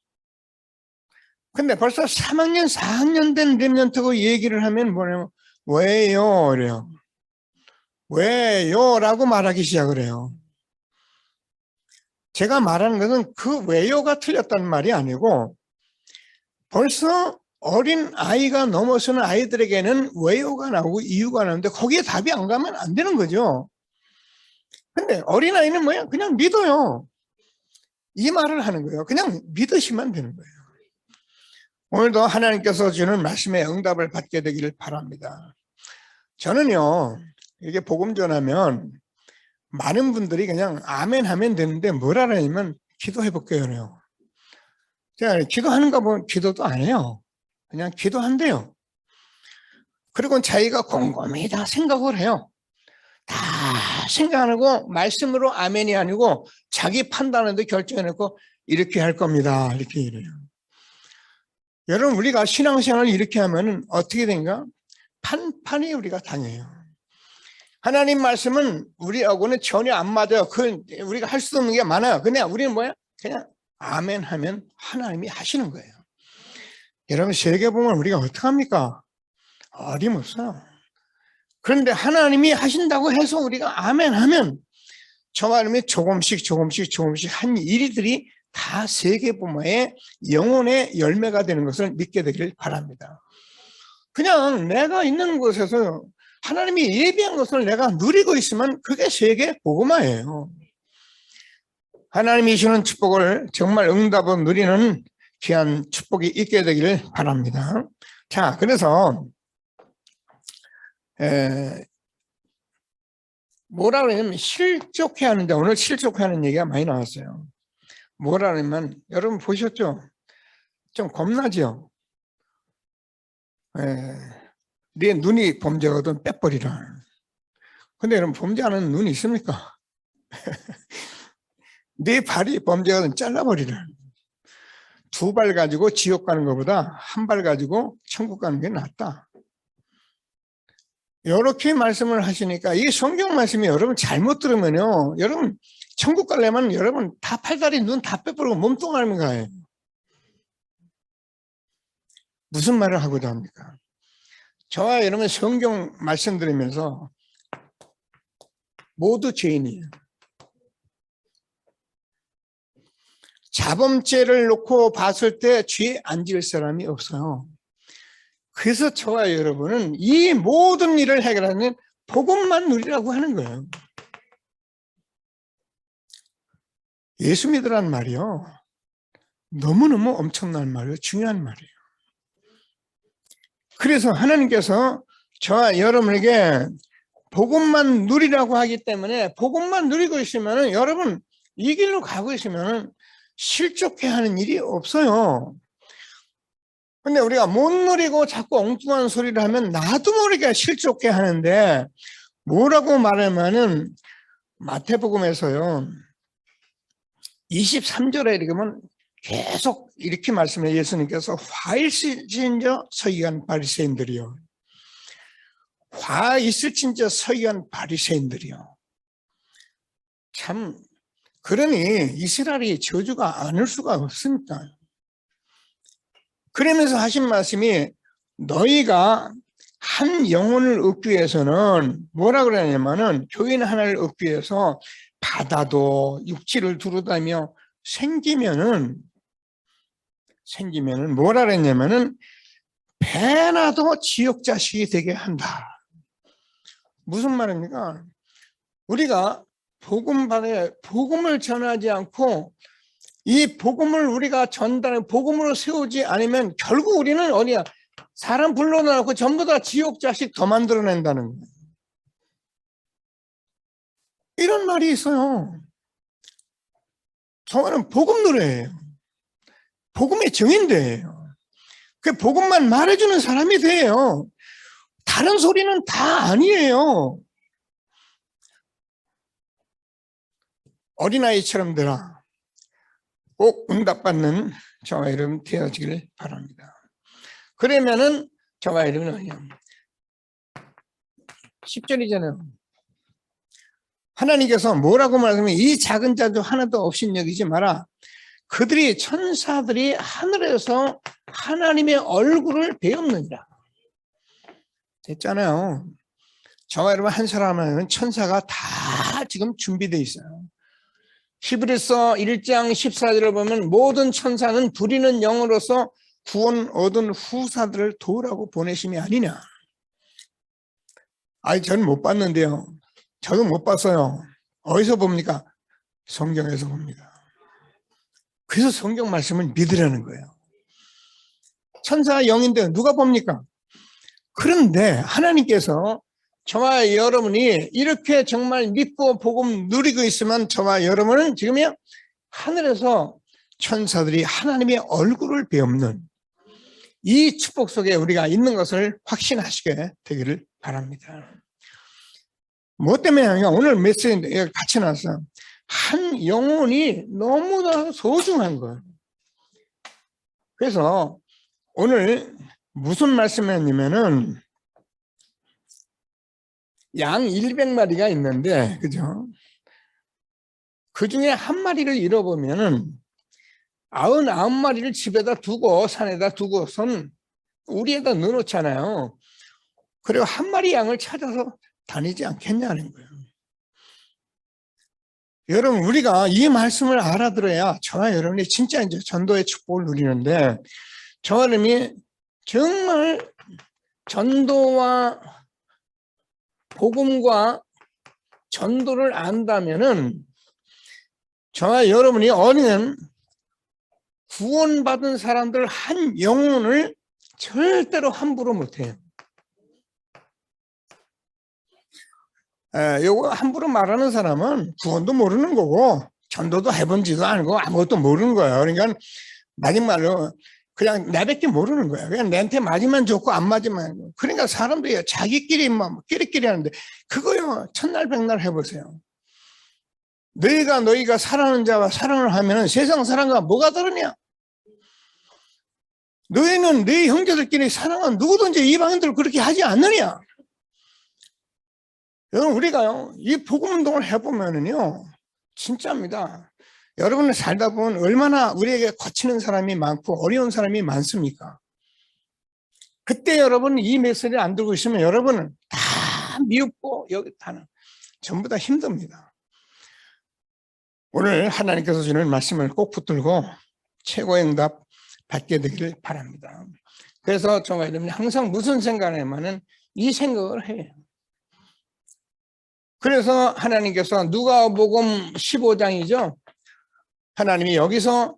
근데 벌써 3학년, 4학년 된 렘넌트고 얘기를 하면 뭐냐면 왜요? 그래요. 왜요? 라고 말하기 시작을 해요. 제가 말하는 것은 그 왜요가 틀렸다는 말이 아니고 벌써 어린 아이가 넘어서는 아이들에게는 왜요가 나오고 이유가 나오는데 거기에 답이 안 가면 안 되는 거죠. 근데 어린아이는 뭐야? 그냥 믿어요. 이 말을 하는 거예요. 그냥 믿으시면 되는 거예요. 오늘도 하나님께서 주는 말씀에 응답을 받게 되기를 바랍니다. 저는요, 이게 복음 전하면 많은 분들이 그냥 아멘 하면 되는데 뭘 하냐면 기도해 볼게요. 제가 기도하는가 보면 기도도 안 해요. 그냥 기도한대요. 그리고 자기가 곰곰이 다 생각을 해요. 다 생각하고 말씀으로 아멘이 아니고 자기 판단으로 결정해놓고 이렇게 할 겁니다. 이렇게 이래요. 여러분, 우리가 신앙생활을 이렇게 하면 어떻게 된가? 판판이 우리가 당해요. 하나님 말씀은 우리하고는 전혀 안 맞아요. 우리가 할 수 없는 게 많아요. 그냥 우리는 뭐야? 그냥 아멘 하면 하나님이 하시는 거예요. 여러분, 세계복음을 우리가 어떡합니까? 어림없어요. 그런데 하나님이 하신다고 해서 우리가 아멘 하면 저 말씀이 조금씩 한 일들이 다 세계복음의 영혼의 열매가 되는 것을 믿게 되기를 바랍니다. 그냥 내가 있는 곳에서 하나님이 예비한 것을 내가 누리고 있으면 그게 세계복음화예요. 하나님이 주는 축복을 정말 응답으로 누리는 귀한 축복이 있게 되기를 바랍니다. 자, 그래서 뭐라 그러냐면 실족해 하는데 오늘 실족해 하는 얘기가 많이 나왔어요. 뭐라 그러면 여러분 보셨죠? 좀 겁나죠? 네 눈이 범죄거든 빼버리라. 근데 여러분 범죄하는 눈이 있습니까? 네 발이 범죄거든 잘라버리라. 2발 가지고 지옥 가는 것보다 1발 가지고 천국 가는 게 낫다. 이렇게 말씀을 하시니까 이 성경 말씀이 여러분 잘못 들으면요, 여러분 천국 가려면 여러분 다 팔다리 눈 다 빼버리고 몸뚱아리만 가요. 무슨 말을 하고자 합니까? 저와 여러분 성경 말씀드리면서 모두 죄인이에요. 자범죄를 놓고 봤을 때 죄 안 지을 사람이 없어요. 그래서 저와 여러분은 이 모든 일을 해결하는 복음만 누리라고 하는 거예요. 예수 믿으라는 말이요, 너무너무 엄청난 말이에요. 중요한 말이에요. 그래서 하나님께서 저와 여러분에게 복음만 누리라고 하기 때문에 복음만 누리고 있으면 여러분 이 길로 가고 있으면 실족해 하는 일이 없어요. 근데 우리가 못 누리고 자꾸 엉뚱한 소리를 하면 나도 모르게 실족해 하는데 뭐라고 말하면은 마태복음에서요 23절에 이렇게 보면 계속 이렇게 말씀해 예수님께서 화 있을진저 서기관 바리새인들이요. 화 있을진저 서기관 바리새인들이요. 참 그러니 이스라엘이 저주가 않을 수가 없습니다. 그러면서 하신 말씀이 너희가 한 영혼을 얻기 위해서는 뭐라 그러냐면은 교인 하나를 얻기 위해서 바다도 육지를 두루다니며 생기면은 뭐라 그랬냐면은 배나도 지옥 자식이 되게 한다. 무슨 말입니까? 우리가 복음을 전하지 않고 이 복음을 우리가 전달해 복음으로 세우지 않으면 결국 우리는 어디야? 사람 불러놓고 전부 다 지옥 자식 더 만들어낸다는 거예요. 이런 말이 있어요. 저는 복음 노래예요. 복음의 증인대예요. 그 복음만 말해주는 사람이 돼요. 다른 소리는 다 아니에요. 어린아이처럼 되라. 꼭 응답받는 저와 여러분 되어지길 바랍니다. 그러면은 저와 여러분은 10절이잖아요. 하나님께서 뭐라고 말하면 이 작은 자도 하나도 없인 여기지 마라. 그들이 천사들이 하늘에서 하나님의 얼굴을 배웠느니라. 됐잖아요. 저와 여러분 한 사람은 천사가 다 지금 준비되어 있어요. 히브리서 1장 14절을 보면 모든 천사는 부리는 영으로서 구원 얻은 후사들을 도우라고 보내심이 아니냐. 아니 저는 못 봤는데요. 저도 못 봤어요. 어디서 봅니까? 성경에서 봅니다. 그래서 성경 말씀을 믿으라는 거예요. 천사 영인데 누가 봅니까? 그런데 하나님께서 저와 여러분이 이렇게 정말 믿고 복음 누리고 있으면 저와 여러분은 지금요 하늘에서 천사들이 하나님의 얼굴을 배우는 이 축복 속에 우리가 있는 것을 확신하시게 되기를 바랍니다. 뭐 때문에요? 오늘 메시지에 같이 나왔어요. 한 영혼이 너무나 소중한 거예요. 그래서 오늘 무슨 말씀이었냐면은 양 100마리가 있는데, 그죠? 그 중에 한 마리를 잃어보면은 99마리를 집에다 두고 산에다 두고선 우리에다 넣어놓잖아요. 그리고 한 마리 양을 찾아서 다니지 않겠냐는 거예요. 여러분, 우리가 이 말씀을 알아들어야 저와 여러분이 진짜 이제 전도의 축복을 누리는데, 저와 여러분이 정말 전도와 복음과 전도를 안다면은 저와 여러분이 어린은 구원받은 사람들 한 영혼을 절대로 함부로 못해요. 요거 함부로 말하는 사람은 구원도 모르는 거고 전도도 해본지도 않고 아무것도 모르는 거예요. 그러니까 마지막으로 그냥 나밖에 모르는 거예요. 그냥 내한테 맞으면 좋고 안 맞으면. 그러니까 사람들이 자기끼리 막 끼리끼리 하는데 그거요 천날 백날 해보세요. 너희가 사랑하는 자와 사랑을 하면 세상 사랑과 뭐가 다르냐? 너희는 네 형제들끼리 사랑은 누구든지 이방인들 그렇게 하지 않느냐? 여러분 우리가요 이 복음 운동을 해보면은요 진짜입니다. 여러분을 살다 보면 얼마나 우리에게 거치는 사람이 많고 어려운 사람이 많습니까? 그때 여러분 이 메시지를 안 들고 있으면 여러분은 다 미흡고 여기 다는 전부 다 힘듭니다. 오늘 하나님께서 주는 말씀을 꼭 붙들고 최고의 응답 받게 되기를 바랍니다. 그래서 저와 여러분이 항상 무슨 생각을 하면은 이 생각을 해요. 그래서 하나님께서 누가복음 15장이죠. 하나님이 여기서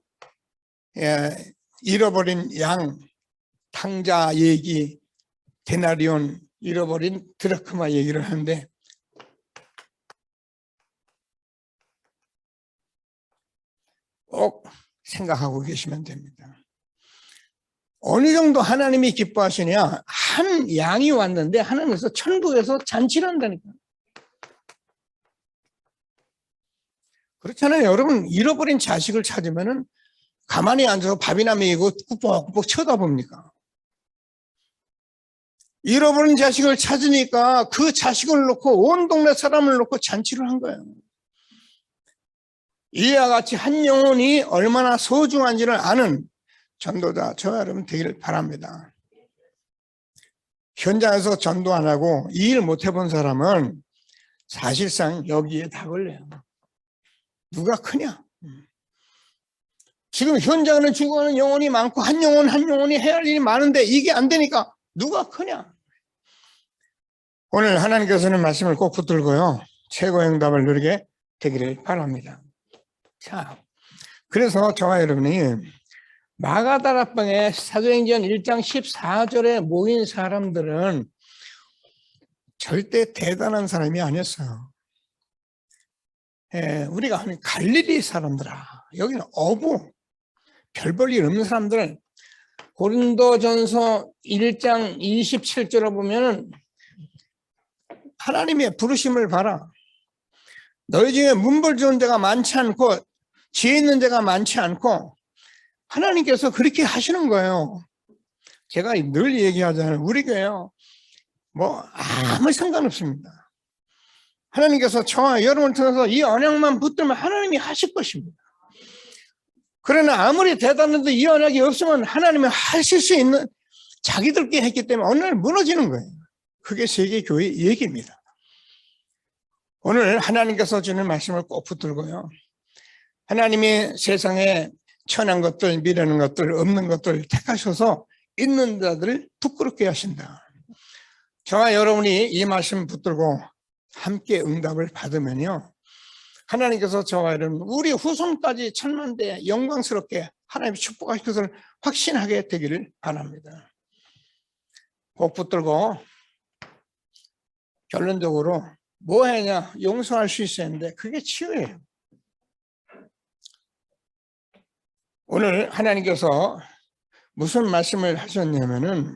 잃어버린 양, 탕자 얘기, 데나리온, 잃어버린 드라크마 얘기를 하는데 꼭 생각하고 계시면 됩니다. 어느 정도 하나님이 기뻐하시냐? 한 양이 왔는데 하나님께서 천국에서 잔치를 한다니까. 그렇잖아요. 여러분 잃어버린 자식을 찾으면은 가만히 앉아서 밥이나 먹이고 꾸벅꾸벅 쳐다봅니까? 잃어버린 자식을 찾으니까 그 자식을 놓고 온 동네 사람을 놓고 잔치를 한 거예요. 이와 같이 한 영혼이 얼마나 소중한지를 아는 전도자 저와 여러분 되기를 바랍니다. 현장에서 전도 안 하고 이 일 못 해본 사람은 사실상 여기에 다 걸려요. 누가 크냐? 지금 현장에는 죽어가는 영혼이 많고 한 영혼이 해야 할 일이 많은데 이게 안 되니까 누가 크냐? 오늘 하나님께서는 말씀을 꼭 붙들고요. 최고의 응답을 누리게 되기를 바랍니다. 자, 그래서 저와 여러분이 마가다락방에 사도행전 1장 14절에 모인 사람들은 절대 대단한 사람이 아니었어요. 우리가 하는 갈릴리 사람들아, 여기는 어부, 별 볼 일 없는 사람들. 고린도전서 1장 27절에 보면은 하나님의 부르심을 봐라. 너희 중에 문벌 좋은 자가 많지 않고 지혜 있는 자가 많지 않고 하나님께서 그렇게 하시는 거예요. 제가 늘 얘기하잖아요. 우리 교회요, 뭐 아무 상관없습니다. 하나님께서 저와 여러분을 통해서 이 언약만 붙들면 하나님이 하실 것입니다. 그러나 아무리 대단해도 이 언약이 없으면 하나님이 하실 수 있는, 자기들끼리 했기 때문에 어느 날 무너지는 거예요. 그게 세계교회 얘기입니다. 오늘 하나님께서 주는 말씀을 꼭 붙들고요, 하나님이 세상에 천한 것들, 미래는 것들, 없는 것들 택하셔서 있는 자들을 부끄럽게 하신다. 저와 여러분이 이 말씀 붙들고 함께 응답을 받으면요, 하나님께서 저와 여러분, 우리 후손까지 천만대 영광스럽게 하나님이 축복하실 것을 확신하게 되기를 바랍니다. 꼭 붙들고 결론적으로 뭐 해냐, 용서할 수 있어야 하는데 그게 치유예요. 오늘 하나님께서 무슨 말씀을 하셨냐면은,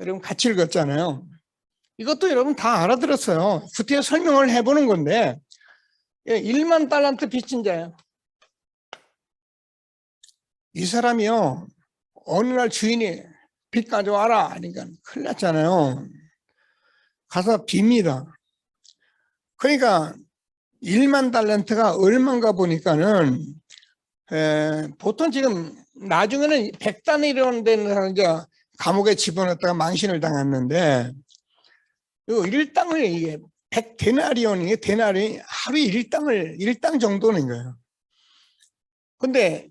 여러분 같이 읽었잖아요. 이것도 여러분 다 알아들었어요. 구태여 설명을 해보는 건데, 1만 달란트 빚진 자예요. 이 사람이요, 어느 날 주인이 빚 가져와라 하니까 큰일 났잖아요. 가서 빕니다. 그러니까 1만 달란트가 얼마인가 보니까는 보통 지금 나중에는 100단위로 되는 사람 이제 감옥에 집어넣었다가 망신을 당했는데, 이 일당을 이게 100데나리온이, 데나리 하루 일당 정도는 거예요. 근데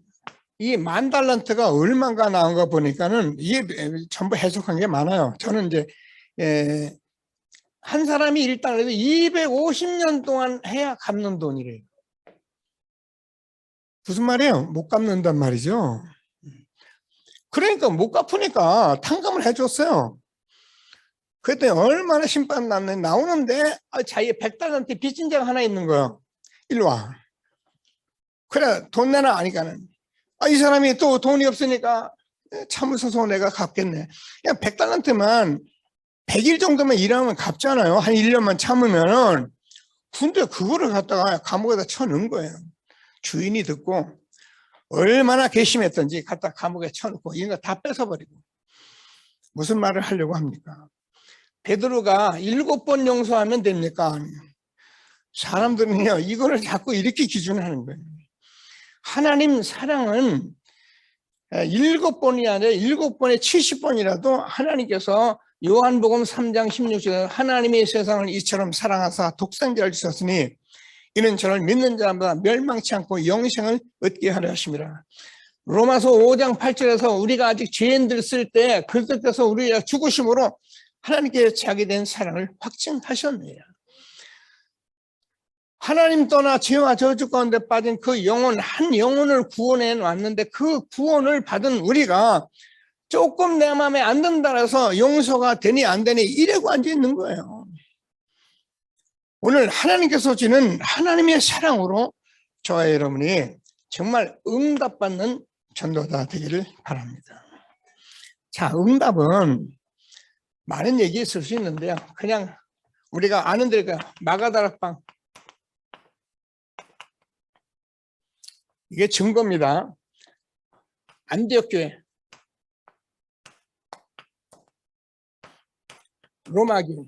이 10,000달란트가 얼마가 나온 거 보니까는 이게 전부 해석한 게 많아요. 저는 이제 한 사람이 일당을 해도 250년 동안 해야 갚는 돈이래요. 무슨 말이에요? 못 갚는단 말이죠. 그러니까 못 갚으니까 탕감을 해줬어요. 그랬더니 얼마나 심판 났네. 나오는데 자기 100달란트 빚진 자가 하나 있는 거예요. 일로 와. 그래, 돈 내놔 하니까는, 이 사람이 또 돈이 없으니까 참으소서 내가 갚겠네. 그냥 100달란트만 100일 정도만 일하면 갚잖아요. 한 1년만 참으면은. 근데 그거를 갖다가 감옥에다 쳐넣은 거예요. 주인이 듣고 얼마나 괘씸했던지 갖다 감옥에 쳐놓고 이런 거 다 뺏어버리고. 무슨 말을 하려고 합니까? 베드로가 7번 용서하면 됩니까? 사람들은요, 이거를 자꾸 이렇게 기준하는 거예요. 하나님 사랑은 7번이 아니라 7번에 70번이라도 하나님께서 요한복음 3장 16절에 하나님이 세상을 이처럼 사랑하사 독생자를 주셨으니 이는 저를 믿는 자마다 멸망치 않고 영생을 얻게 하려 하심이라. 로마서 5장 8절에서 우리가 아직 죄인들 쓸 때 그리스도께서 우리가 죽으심으로 하나님께 자기 된 사랑을 확증하셨네요. 하나님 떠나 죄와 저주 가운데 빠진 그 영혼, 한 영혼을 구원해 놨는데 그 구원을 받은 우리가 조금 내 마음에 안 든다 해서 용서가 되니 안 되니 이래고 앉아 있는 거예요. 오늘 하나님께서 주는 하나님의 사랑으로 저와 여러분이 정말 응답받는 전도자 되기를 바랍니다. 자, 응답은 많은 얘기 있을 수 있는데요. 그냥 우리가 아는 데가 마가다락방. 이게 증거입니다. 안디옥 교회, 로마 교회.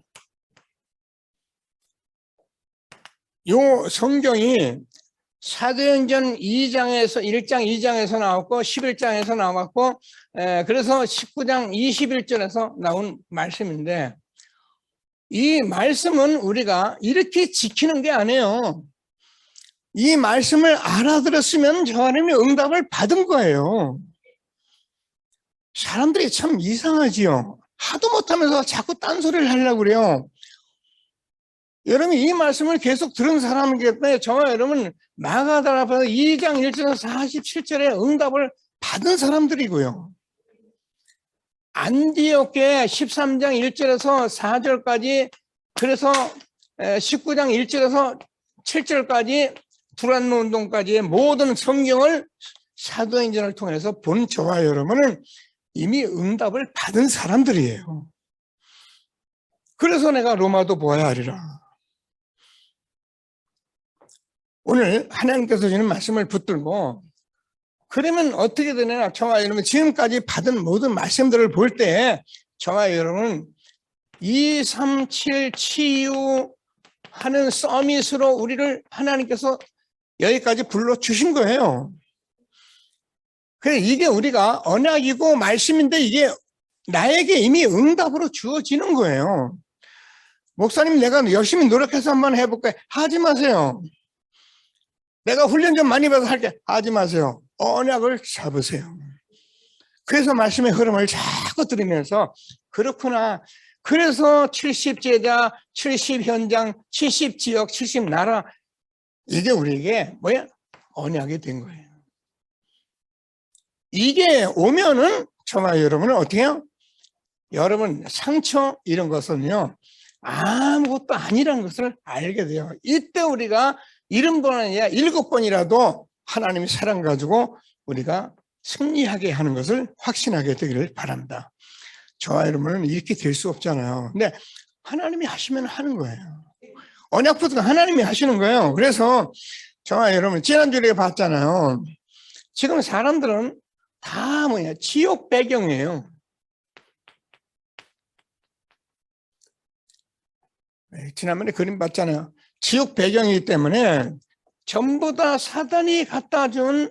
요 성경이 사도행전 2장에서 1장 2장에서 나왔고 11장에서 나왔고 그래서 19장 21절에서 나온 말씀인데, 이 말씀은 우리가 이렇게 지키는 게 아니에요. 이 말씀을 알아들었으면 저 하나님의 응답을 받은 거예요. 사람들이 참 이상하지요. 하도 못하면서 자꾸 딴소리를 하려고 그래요. 여러분 이 말씀을 계속 들은 사람이기 때문에 저와 여러분 마가다락방에서 2장 1절에서 47절의 응답을 받은 사람들이고요. 안디옥에 13장 1절에서 4절까지, 그래서 19장 1절에서 7절까지 두란노 운동까지의 모든 성경을 사도행전을 통해서 본 저와 여러분은 이미 응답을 받은 사람들이에요. 그래서 내가 로마도 보아야 하리라. 오늘 하나님께서 주는 말씀을 붙들고, 그러면 어떻게 되느냐, 저와 여러분 지금까지 받은 모든 말씀들을 볼 때 저와 여러분은 237 치유하는 서밋으로 우리를 하나님께서 여기까지 불러주신 거예요. 그래서 이게 우리가 언약이고 말씀인데 이게 나에게 이미 응답으로 주어지는 거예요. 목사님, 내가 열심히 노력해서 한번 해볼까요? 하지 마세요. 내가 훈련 좀 많이 받아서 할게. 하지 마세요. 언약을 잡으세요. 그래서 말씀의 흐름을 자꾸 들으면서, 그렇구나. 그래서 70제자, 70현장, 70지역, 70나라, 이게 우리에게 뭐야? 언약이 된 거예요. 이게 오면은 저와 여러분은 어떻게 해요? 여러분 상처 이런 것은요 아무것도 아니라는 것을 알게 돼요. 이때 우리가 70번 아니라 7번이라도 하나님의 사랑 가지고 우리가 승리하게 하는 것을 확신하게 되기를 바랍니다. 저와 여러분은 이렇게 될 수 없잖아요. 근데 하나님이 하시면 하는 거예요. 언약부터 하나님이 하시는 거예요. 그래서 저와 여러분 지난주에 봤잖아요. 지금 사람들은 다 뭐냐, 지옥 배경이에요. 지난번에 그림 봤잖아요. 지옥 배경이기 때문에 전부 다 사단이 갖다 준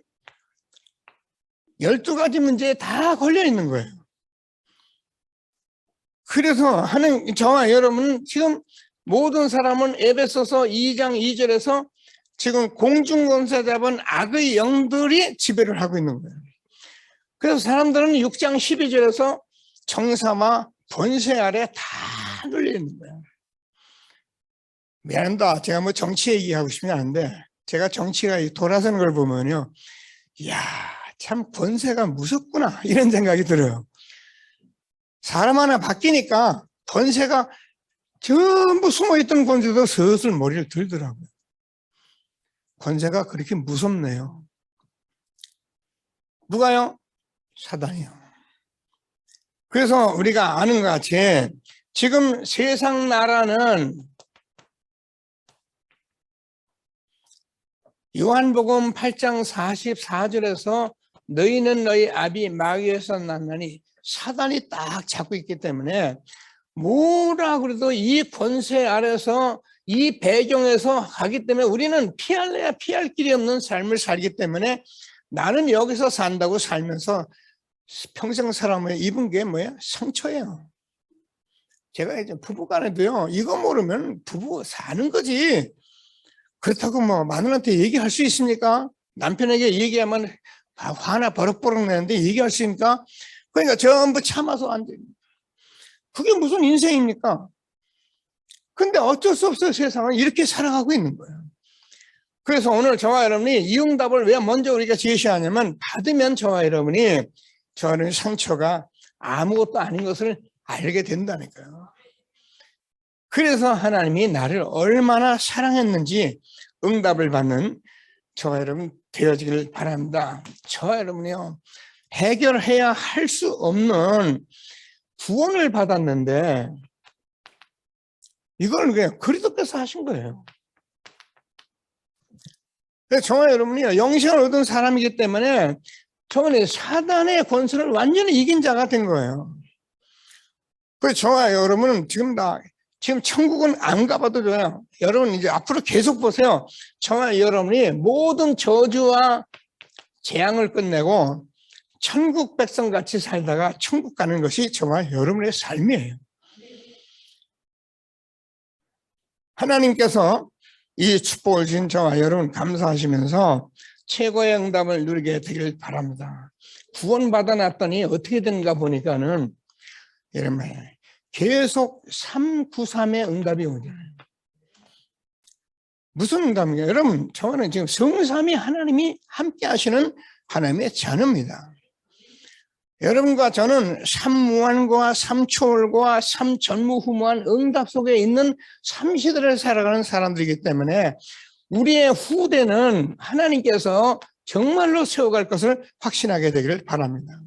12가지 문제에 다 걸려 있는 거예요. 그래서 저와 여러분은 지금 모든 사람은 에베소서 2장 2절에서 지금 공중권세 잡은 악의 영들이 지배를 하고 있는 거예요. 그래서 사람들은 6장 12절에서 정사와 번세 아래 다 눌려 있는 거예요. 미안합니다. 제가 뭐 정치 얘기하고 싶지 않은데, 제가 정치가 돌아서는 걸 보면요, 이야, 참 권세가 무섭구나 이런 생각이 들어요. 사람 하나 바뀌니까 권세가 전부 숨어있던 권세도 슬슬 머리를 들더라고요. 권세가 그렇게 무섭네요. 누가요? 사단이요. 그래서 우리가 아는 것 같이 지금 세상 나라는 요한복음 8장 44절에서 너희는 너희 아비 마귀에서 났나니, 사단이 딱 잡고 있기 때문에 뭐라 그래도 이 권세 아래서 이 배경에서 가기 때문에 우리는 피할래야 피할 길이 없는 삶을 살기 때문에, 나는 여기서 산다고 살면서 평생 사람을 입은 게 뭐야? 상처예요. 제가 이제 부부간에도요, 이거 모르면 부부 사는 거지. 그렇다고 뭐 마누라한테 얘기할 수 있습니까? 남편에게 얘기하면 화나 버럭버럭 내는데 얘기할 수 있습니까? 그러니까 전부 참아서 안 됩니다. 그게 무슨 인생입니까? 근데 어쩔 수 없어요. 세상은 이렇게 살아가고 있는 거예요. 그래서 오늘 저와 여러분이 이 응답을 왜 먼저 우리가 제시하냐면, 받으면 저와 여러분이 저는 상처가 아무것도 아닌 것을 알게 된다니까요. 그래서 하나님이 나를 얼마나 사랑했는지 응답을 받는 저와 여러분 되어지기를 바랍니다. 저와 여러분이요, 해결해야 할 수 없는 구원을 받았는데 이걸 그냥 그리스도께서 하신 거예요. 그래서 저와 여러분이요, 영생을 얻은 사람이기 때문에 저는 사단의 권세를 완전히 이긴 자가 된 거예요. 그래서 저와 여러분은 지금 천국은 안 가봐도 돼요. 여러분 이제 앞으로 계속 보세요. 저와 여러분이 모든 저주와 재앙을 끝내고 천국 백성 같이 살다가 천국 가는 것이 저와 여러분의 삶이에요. 하나님께서 이 축복을 주신 저와 여러분 감사하시면서 최고의 응답을 누리게 되길 바랍니다. 구원받아 놨더니 어떻게 되는가 보니까는 여러분 계속 393의 응답이 오잖아요. 무슨 응답입니까? 여러분, 저는 지금 성삼위 하나님이 함께 하시는 하나님의 자녀입니다. 여러분과 저는 삼무한과 삼초월과 삼전무후무한 응답 속에 있는 삼시대를 살아가는 사람들이기 때문에 우리의 후대는 하나님께서 정말로 세워갈 것을 확신하게 되기를 바랍니다.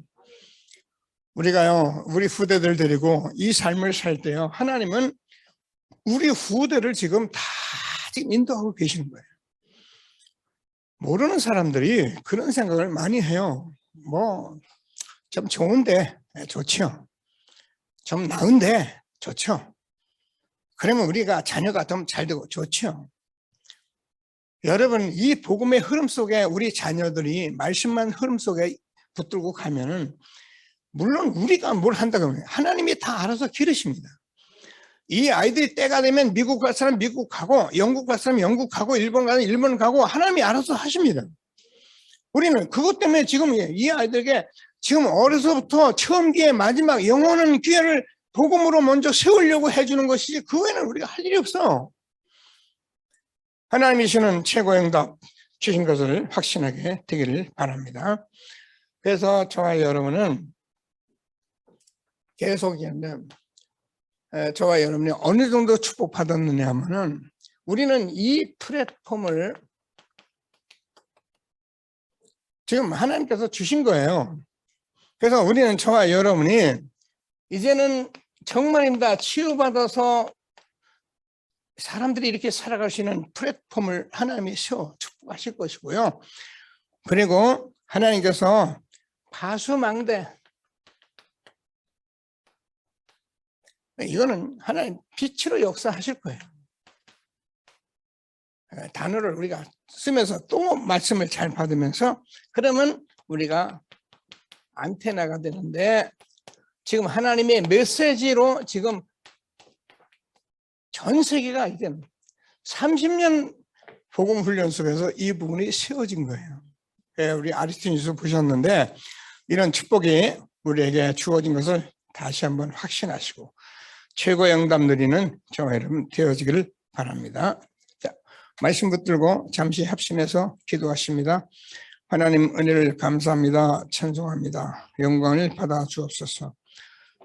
우리가요, 우리 후대들 데리고 이 삶을 살 때요, 하나님은 우리 후대를 지금 다 지금 인도하고 계시는 거예요. 모르는 사람들이 그런 생각을 많이 해요. 뭐 좀 좋은데 좋죠. 좀 나은데 좋죠. 그러면 우리가 자녀가 좀 잘 되고 좋죠. 여러분, 이 복음의 흐름 속에 우리 자녀들이 말씀만 흐름 속에 붙들고 가면은 물론 우리가 뭘 한다고 하면 하나님이 다 알아서 기르십니다. 이 아이들이 때가 되면 미국 갈 사람 미국 가고, 영국 갈 사람 영국 가고, 일본 가면 일본 가고, 하나님이 알아서 하십니다. 우리는 그것 때문에 지금 이 아이들에게 지금 어려서부터 처음 기회, 마지막 영원한 기회를 복음으로 먼저 세우려고 해주는 것이지 그 외에는 우리가 할 일이 없어. 하나님이 주시는 최고의 응답 주신 것을 확신하게 되기를 바랍니다. 그래서 저와 여러분은 계속 저와 여러분이 어느 정도 축복받았느냐 하면은 우리는 이 플랫폼을 지금 하나님께서 주신 거예요. 그래서 우리는 저와 여러분이 이제는 정말입니다. 치유받아서 사람들이 이렇게 살아갈 수 있는 플랫폼을 하나님이 세워 축복하실 것이고요. 그리고 하나님께서 파수망대, 이거는 하나님 빛으로 역사하실 거예요. 단어를 우리가 쓰면서 또 말씀을 잘 받으면서 그러면 우리가 안테나가 되는데 지금 하나님의 메시지로 지금 전 세계가 이제 30년 복음 훈련 속에서 이 부분이 세워진 거예요. 우리 아리스토텔레스 보셨는데 이런 축복이 우리에게 주어진 것을 다시 한번 확신하시고 최고의 응답 누리는 저와 여러분 되어지기를 바랍니다. 자, 말씀 붙들고 잠시 합심해서 기도하십니다. 하나님 은혜를 감사합니다. 찬송합니다. 영광을 받아 주옵소서.